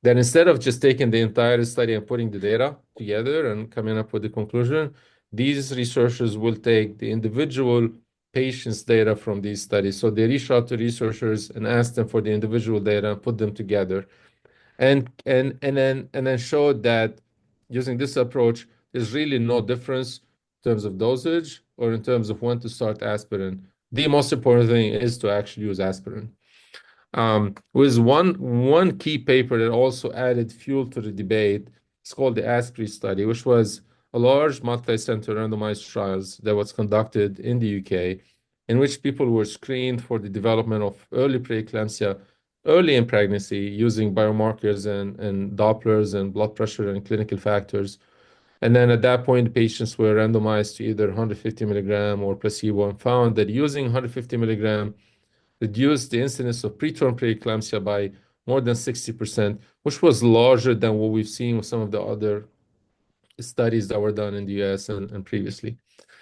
that instead of just taking the entire study and putting the data together and coming up with the conclusion, these researchers will take the individual patients' data from these studies. So they reach out to researchers and ask them for the individual data and put them together and then showed that using this approach, there's really no difference in terms of dosage or in terms of when to start aspirin. The most important thing is to actually use aspirin. With one key paper that also added fuel to the debate. It's called the Aspirin study, which was a large multi-center randomized trials that was conducted in the UK, in which people were screened for the development of early preeclampsia early in pregnancy using biomarkers and Dopplers and blood pressure and clinical factors. And then at that point, the patients were randomized to either 150 milligram or placebo and found that using 150 milligram reduced the incidence of preterm preeclampsia by more than 60%, which was larger than what we've seen with some of the other studies that were done in the US and previously.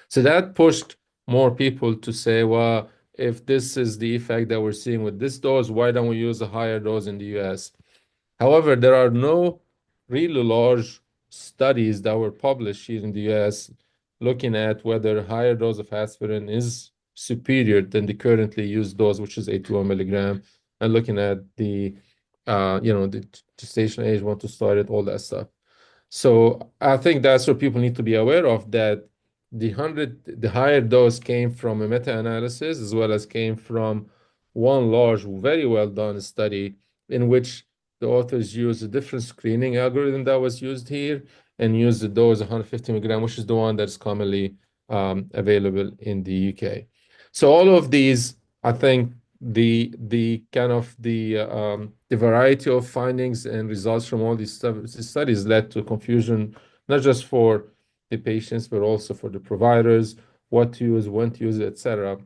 So that pushed more people to say, well, if this is the effect that we're seeing with this dose, why don't we use a higher dose in the US? However, there are no really large studies that were published here in the US looking at whether a higher dose of aspirin is superior than the currently used dose, which is 81 milligram, and looking at the gestation age, when to start it, all that stuff. So I think that's what people need to be aware of, that the higher dose came from a meta-analysis as well as came from one large, very well done study in which the authors used a different screening algorithm that was used here and used the dose 150 milligram, which is the one that's commonly available in the UK. So all of these, I think the kind of the variety of findings and results from all these studies led to confusion, not just for the patients, but also for the providers, what to use, when to use it, etc.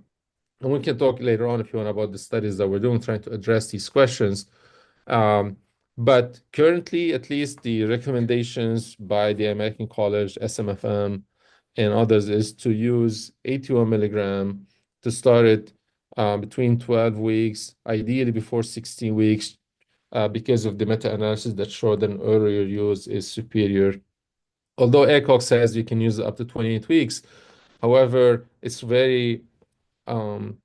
And we can talk later on if you want about the studies that we're doing, trying to address these questions. But currently, at least the recommendations by the American College, SMFM, and others is to use 81 milligram to start it between 12 weeks, ideally before 16 weeks, because of the meta-analysis that showed that an earlier use is superior. Although ACOG says you can use it up to 28 weeks, however, it's very um,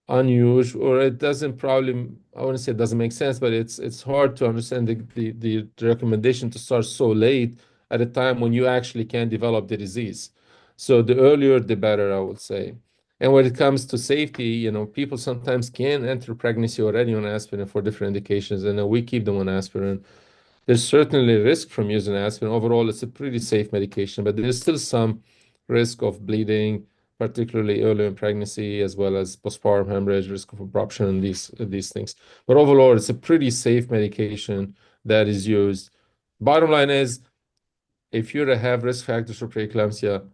unusual, or it doesn't probably, I wouldn't say it doesn't make sense, but it's hard to understand the recommendation to start so late at a time when you actually can develop the disease. So the earlier, the better, I would say. And when it comes to safety, people sometimes can enter pregnancy already on aspirin for different indications, and then we keep them on aspirin. There's certainly risk from using aspirin. Overall, it's a pretty safe medication, but there's still some risk of bleeding, particularly early in pregnancy, as well as postpartum hemorrhage, risk of abruption, and these things. But overall, it's a pretty safe medication that is used. Bottom line is, if you have risk factors for preeclampsia,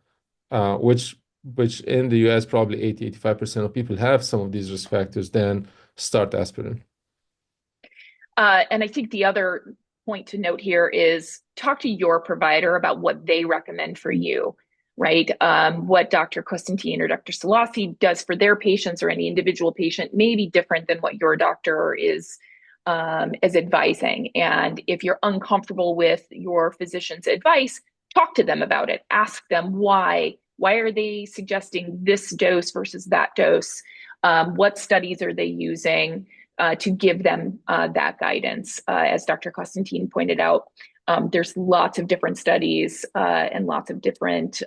which in the US probably 80-85% of people have some of these risk factors, then start aspirin. And I think the other point to note here is talk to your provider about what they recommend for you, right? What Dr. Constantine or Dr. Silasi does for their patients or any individual patient may be different than what your doctor is advising. And if you're uncomfortable with your physician's advice, talk to them about it. Ask them why. Why are they suggesting this dose versus that dose? What studies are they using? To give them that guidance. As Dr. Constantine pointed out, there's lots of different studies and lots of different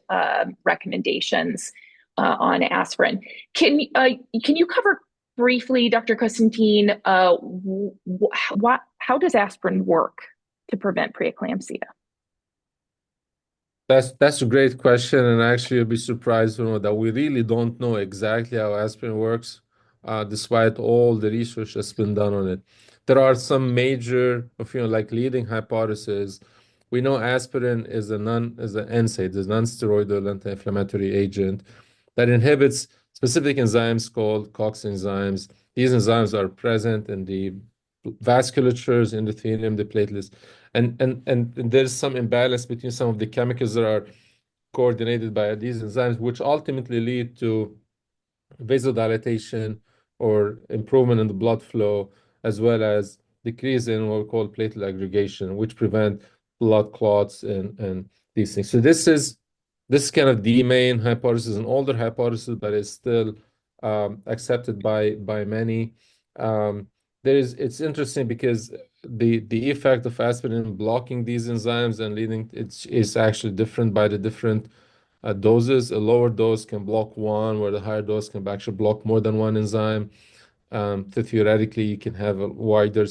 recommendations on aspirin. Can you cover briefly, Dr. Constantine, how does aspirin work to prevent preeclampsia? That's a great question, and actually, you'll be surprised to know that we really don't know exactly how aspirin works, despite all the research that's been done on it. There are some major, like leading hypotheses. We know aspirin is an NSAID, is a non-steroidal anti-inflammatory agent that inhibits specific enzymes called COX enzymes. These enzymes are present in the vasculatures, endothelium, the platelets, and there's some imbalance between some of the chemicals that are coordinated by these enzymes, which ultimately lead to vasodilatation or improvement in the blood flow, as well as decrease in what we call platelet aggregation, which prevent blood clots and these things. So this is kind of the main hypothesis, an older hypothesis, but it's still accepted by many. It's interesting because the effect of aspirin blocking these enzymes and leading is actually different by the different doses. A lower dose can block one, where the higher dose can actually block more than one enzyme. So theoretically, you can have a wider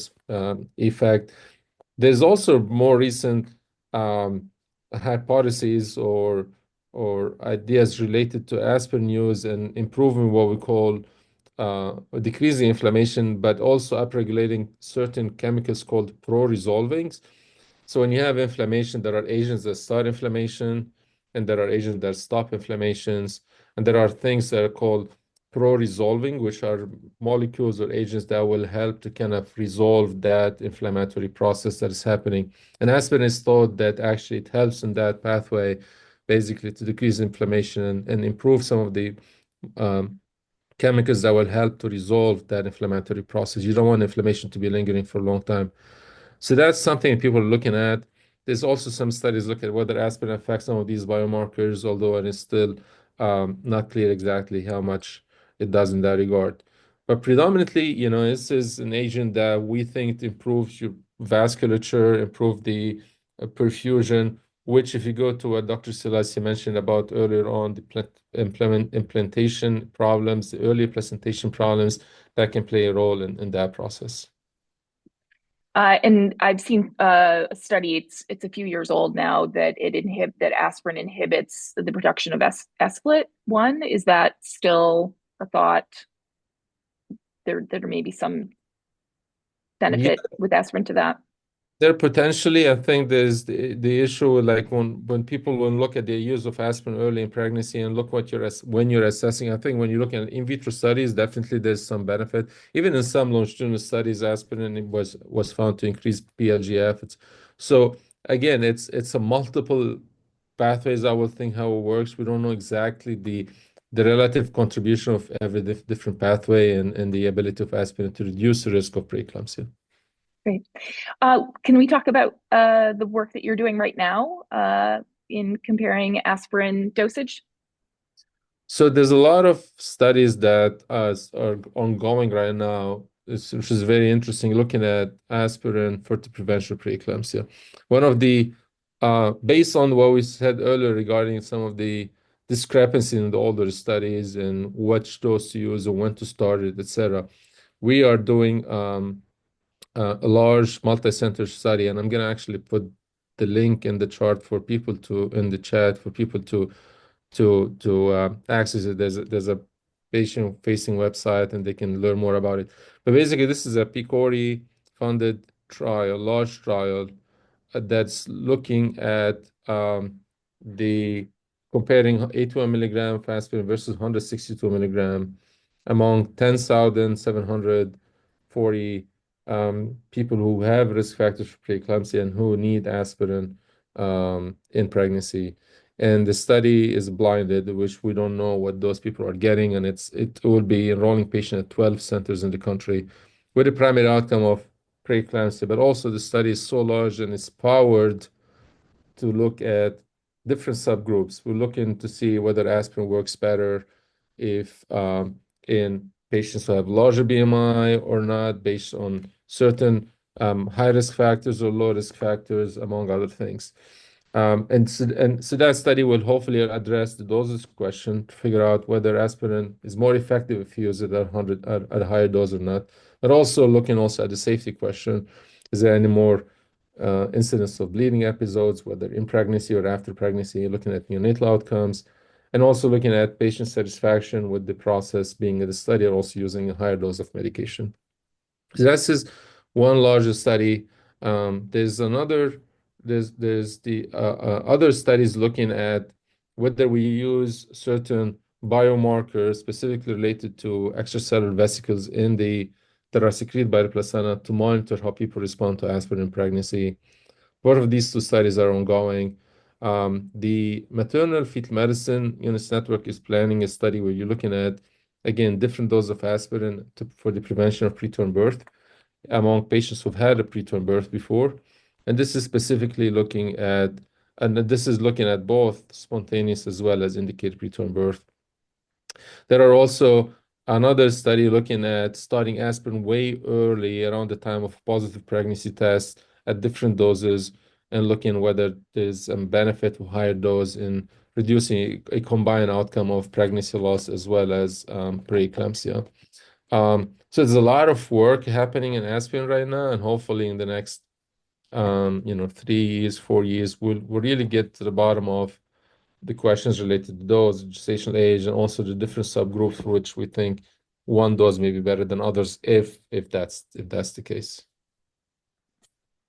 effect. There's also more recent hypotheses or ideas related to aspirin use and improving what we call decreasing inflammation, but also upregulating certain chemicals called pro-resolvings. So when you have inflammation, there are agents that start inflammation, and there are agents that stop inflammations, and there are things that are called pro-resolving, which are molecules or agents that will help to kind of resolve that inflammatory process that is happening. And aspirin is thought that actually it helps in that pathway, basically to decrease inflammation and improve some of the chemicals that will help to resolve that inflammatory process. You don't want inflammation to be lingering for a long time. So that's something people are looking at. There's also some studies look at whether aspirin affects some of these biomarkers, although it is still not clear exactly how much it does in that regard. But predominantly, this is an agent that we think improves your vasculature, improve the perfusion, which if you go to what Dr. Silasi mentioned about earlier on, the implantation problems, the early presentation problems, that can play a role in that process. And I've seen a study, it's a few years old now, that that aspirin inhibits the production of SPLT1. Is that still a thought? There may be some benefit with aspirin to that. There potentially, I think there's the issue like when people will look at the use of aspirin early in pregnancy and look what when you're assessing. I think when you look at in vitro studies, definitely there's some benefit. Even in some longitudinal studies, aspirin was found to increase PlGF. So again, it's a multiple pathways. I will think how it works. We don't know exactly the relative contribution of every different pathway and the ability of aspirin to reduce the risk of preeclampsia. Great. Can we talk about the work that you're doing right now in comparing aspirin dosage? So there's a lot of studies that are ongoing right now, which is very interesting, looking at aspirin for the prevention of preeclampsia. One of the, based on what we said earlier regarding some of the discrepancy in the older studies and which dose to use and when to start it, etc., we are doing a large multi-center study, and I'm going to actually put the link in the chart for people to in the chat for people to access it. There's a patient-facing website, and they can learn more about it. But basically, this is a PCORI funded trial, large trial that's looking at the comparing 81 milligram of aspirin versus 162 milligram among 10,740 people who have risk factors for preeclampsia and who need aspirin in pregnancy. And the study is blinded, which we don't know what those people are getting, and it will be enrolling patients at 12 centers in the country with the primary outcome of preeclampsia. But also the study is so large and it's powered to look at different subgroups. We're looking to see whether aspirin works better if in patients who have larger BMI or not, based on certain high risk factors or low risk factors, among other things. And so that study will hopefully address the dosage question to figure out whether aspirin is more effective if you use it at 100 at a higher dose or not. But also looking also at the safety question: is there any more incidence of bleeding episodes, whether in pregnancy or after pregnancy? Looking at neonatal outcomes, and also looking at patient satisfaction with the process being in the study, or also using a higher dose of medication. So that's just one larger study. There's another, there's the other studies looking at whether we use certain biomarkers specifically related to extracellular vesicles that are secreted by the placenta to monitor how people respond to aspirin in pregnancy. Both of these two studies are ongoing. The maternal-fetal medicine units network is planning a study where you're looking at, again, different doses of aspirin for the prevention of preterm birth among patients who've had a preterm birth before. And this is specifically looking at, and this is looking at both spontaneous as well as indicated preterm birth. There are also another study looking at starting aspirin way early around the time of positive pregnancy tests at different doses and looking whether there's a benefit of higher dose in reducing a combined outcome of pregnancy loss as well as preeclampsia. So there's a lot of work happening in aspirin right now, and hopefully in the next 3 years, 4 years, we'll really get to the bottom of the questions related to dose, gestational age, and also the different subgroups for which we think one dose may be better than others, if that's the case.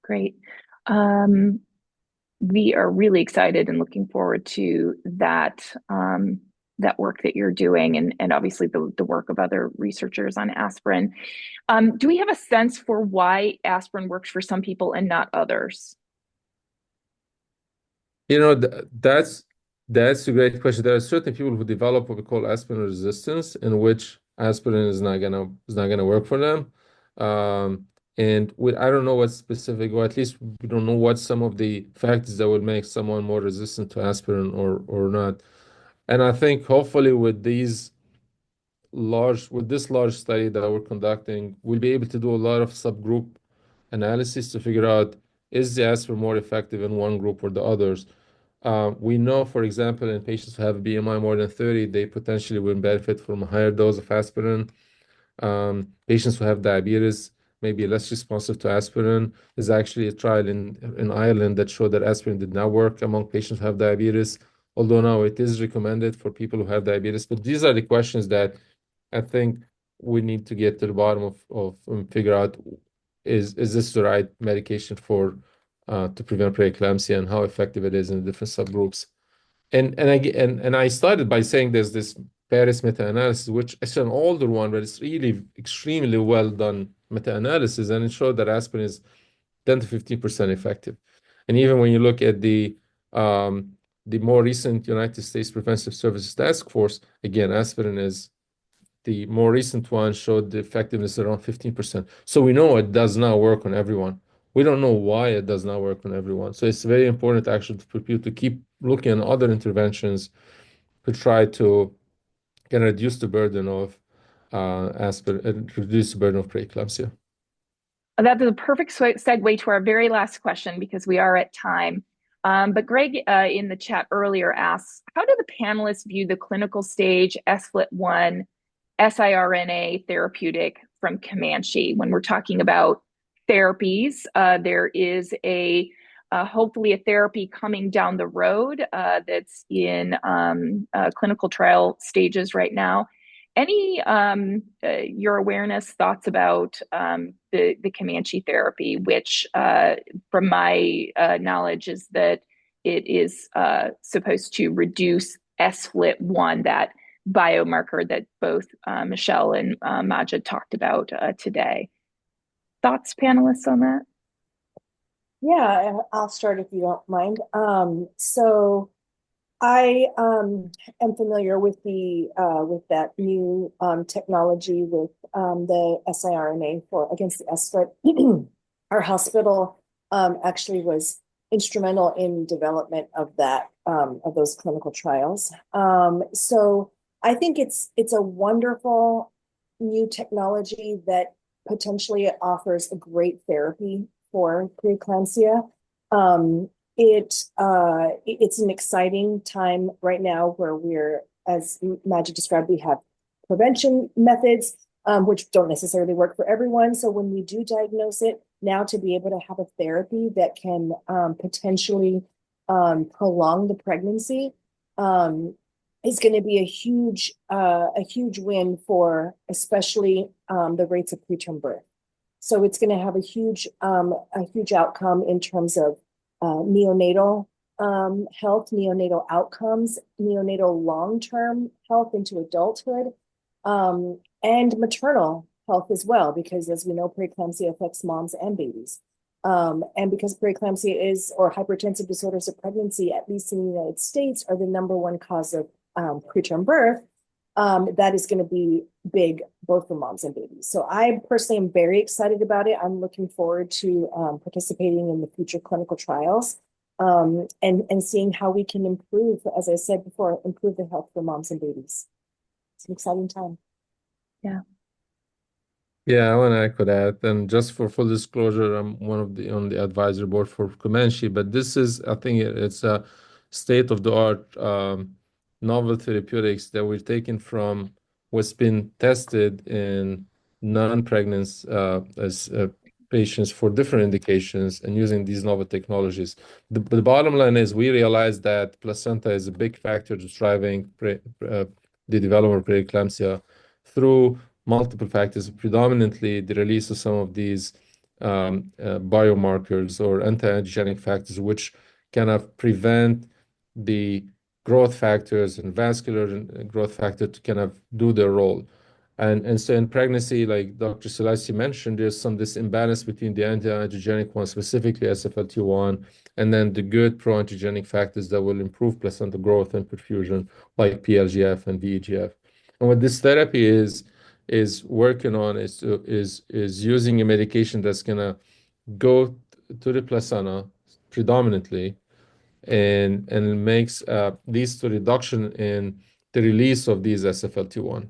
Great. We are really excited and looking forward to that that work that you're doing, and obviously the work of other researchers on aspirin. Do we have a sense for why aspirin works for some people and not others? That's a great question. There are certain people who develop what we call aspirin resistance, in which aspirin is not gonna work for them. And I don't know what specific, or at least we don't know what some of the factors that would make someone more resistant to aspirin or not. And I think hopefully with this large study that we're conducting, we'll be able to do a lot of subgroup analysis to figure out, is the aspirin more effective in one group or the others. We know, for example, in patients who have a BMI more than 30, they potentially will benefit from a higher dose of aspirin. Patients who have diabetes may be less responsive to aspirin. There's actually a trial in Ireland that showed that aspirin did not work among patients who have diabetes, although now it is recommended for people who have diabetes. But these are the questions that I think we need to get to the bottom of and figure out is this the right medication for to prevent preeclampsia and how effective it is in the different subgroups. And I started by saying there's this Paris meta-analysis, which is an older one, but it's really extremely well done meta-analysis, and it showed that aspirin is 10 to 15% effective. And even when you look at the more recent United States Preventive Services Task Force, again, aspirin is the more recent one showed the effectiveness around 15%. So we know it does not work on everyone. We don't know why it does not work on everyone. So it's very important actually for people to keep looking at other interventions to try to can reduce the burden of aspirin, reduce the burden of preeclampsia. That is a perfect segue to our very last question because we are at time. But Greg in the chat earlier asks, how do the panelists view the clinical stage SFLT1 siRNA therapeutic from Comanche? When we're talking about therapies, there is hopefully a therapy coming down the road that's in clinical trial stages right now. Any your awareness, thoughts about the Comanche therapy, which from my knowledge is that it is supposed to reduce SFLT1, that biomarker that both Michelle and Majid talked about today. Thoughts, panelists, on that? Yeah, I'll start if you don't mind. So I am familiar with that new technology with the siRNA against the SFLT. Our hospital actually was instrumental in development of those clinical trials. So I think it's a wonderful new technology that potentially offers a great therapy for preeclampsia. It's an exciting time right now where we're, as Majid described, we have prevention methods, which don't necessarily work for everyone. So when we do diagnose it, now to be able to have a therapy that can potentially prolong the pregnancy is going to be a huge win for especially the rates of preterm birth. So it's going to have a huge outcome in terms of neonatal health, neonatal outcomes, neonatal long-term health into adulthood, and maternal health as well, because as we know, preeclampsia affects moms and babies. And because preeclampsia or hypertensive disorders of pregnancy, at least in the United States, are the #1 cause of preterm birth, that is going to be big both for moms and babies. So I personally am very excited about it. I'm looking forward to participating in the future clinical trials and seeing how we can improve, as I said before, improve the health for moms and babies. It's an exciting time. Yeah. Yeah, I want to echo that. And just for full disclosure, I'm on the advisory board for Comanche, but I think it's a state-of-the-art novel therapeutics that we've taken from what's been tested in non-pregnant as patients for different indications and using these novel technologies. The bottom line is we realize that placenta is a big factor to driving the development of preeclampsia through multiple factors, predominantly the release of some of these biomarkers or anti-angiogenic factors, which kind of prevent the growth factors and vascular growth factor to kind of do their role. And so in pregnancy, like Dr. Silasi mentioned, there's this imbalance between the anti-angiogenic one, specifically SFLT1, and then the good pro-angiogenic factors that will improve placenta growth and perfusion, like PlGF and VEGF. And what this therapy is working on is using a medication that's gonna go to the placenta predominantly and leads to reduction in the release of these SFLT1.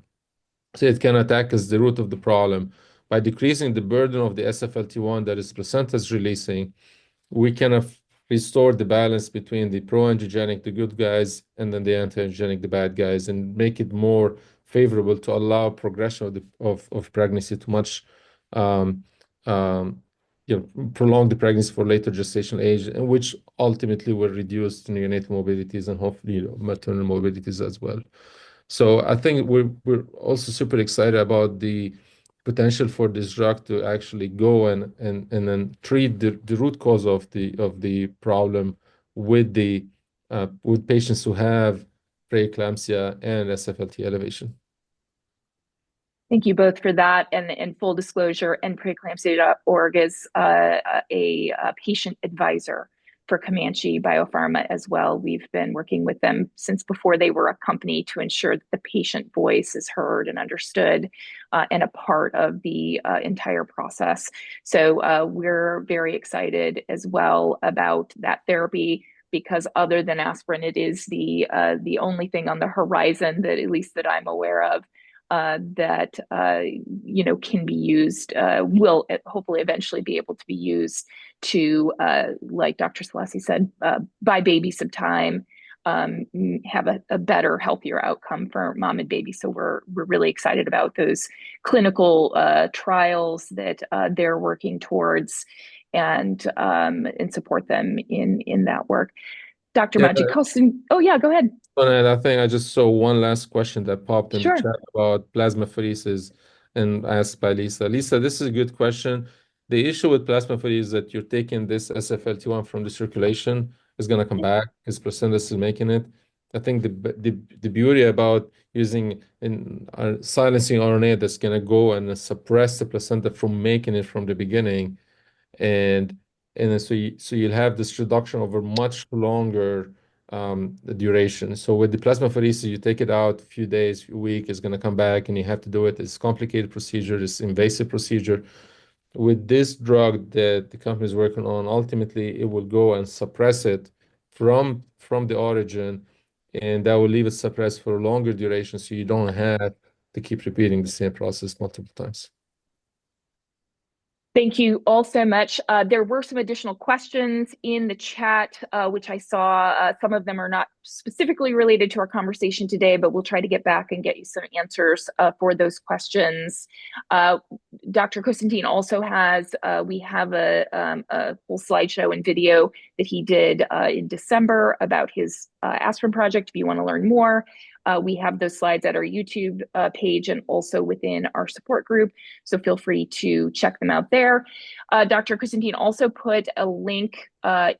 So it can attack as the root of the problem. By decreasing the burden of the SFLT1 that is placenta's releasing, we kind of restore the balance between the pro-angiogenic, the good guys, and then the anti-angiogenic, the bad guys, and make it more favorable to allow progression of pregnancy to much prolong the pregnancy for later gestational age, and which ultimately will reduce neonatal morbidities and hopefully maternal morbidities as well. So I think we're also super excited about the potential for this drug to actually go and then treat the root cause of the problem with with patients who have preeclampsia and SFLT elevation. Thank you both for that. And full disclosure, and preeclampsia.org is a patient advisor for Comanche Biopharma as well. We've been working with them since before they were a company to ensure that the patient voice is heard and understood and a part of the entire process. So we're very excited as well about that therapy, because other than aspirin, it is the only thing on the horizon that, at least that I'm aware of, that can be used, will hopefully eventually be able to be used to, like Dr. Silasi said, buy baby some time, have a better, healthier outcome for mom and baby. So we're really excited about those clinical trials that they're working towards, and support them in that work. Dr. Yeah, Majid, oh yeah, go ahead. and I think I just saw one last question that popped in the Sure. chat about plasmapheresis and asked by Lisa. Lisa, this is a good question. The issue with plasmapheresis is that you're taking this SFLT1 from the circulation, is going to come back, his placenta is still making it. I think the beauty about using silencing RNA that's going to go and suppress the placenta from making it from the beginning, and then so you'll have this reduction over much longer duration. So with the plasmapheresis, you take it out a few days, a week, it's going to come back, and you have to do it. It's a complicated procedure, it's an invasive procedure. With this drug that the company is working on, ultimately it will go and suppress it from the origin, and that will leave it suppressed for a longer duration, so you don't have to keep repeating the same process multiple times. Thank you all so much. There were some additional questions in the chat, which I saw. Some of them are not specifically related to our conversation today, but we'll try to get back and get you some answers for those questions. Dr. Constantine also has, we have a full slideshow and video that he did in December about his aspirin project, if you want to learn more. We have those slides at our YouTube page and also within our support group. So feel free to check them out there. Dr. Constantine also put a link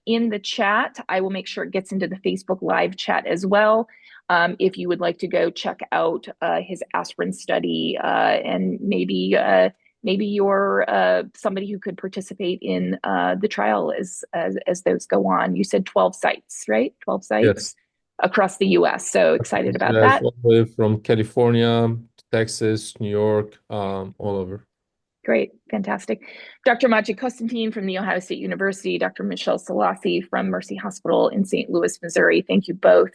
in the chat. I will make sure it gets into the Facebook Live chat as well. If you would like to go check out his aspirin study, and maybe you're somebody who could participate in the trial as those go on. You said 12 sites, right? 12 sites? Yes. Across the US. So excited about Yes, that. all the way from California, Texas, New York, all over. Great, fantastic. Dr. Majid Constantine from The Ohio State University, Dr. Michelle Silasi from Mercy Hospital in St. Louis, Missouri. Thank you both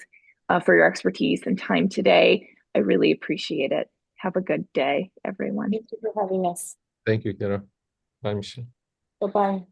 for your expertise and time today. I really appreciate it. Have a good day, everyone. Thank you for having us. Thank you, Kara. Bye, Michelle. Bye-bye.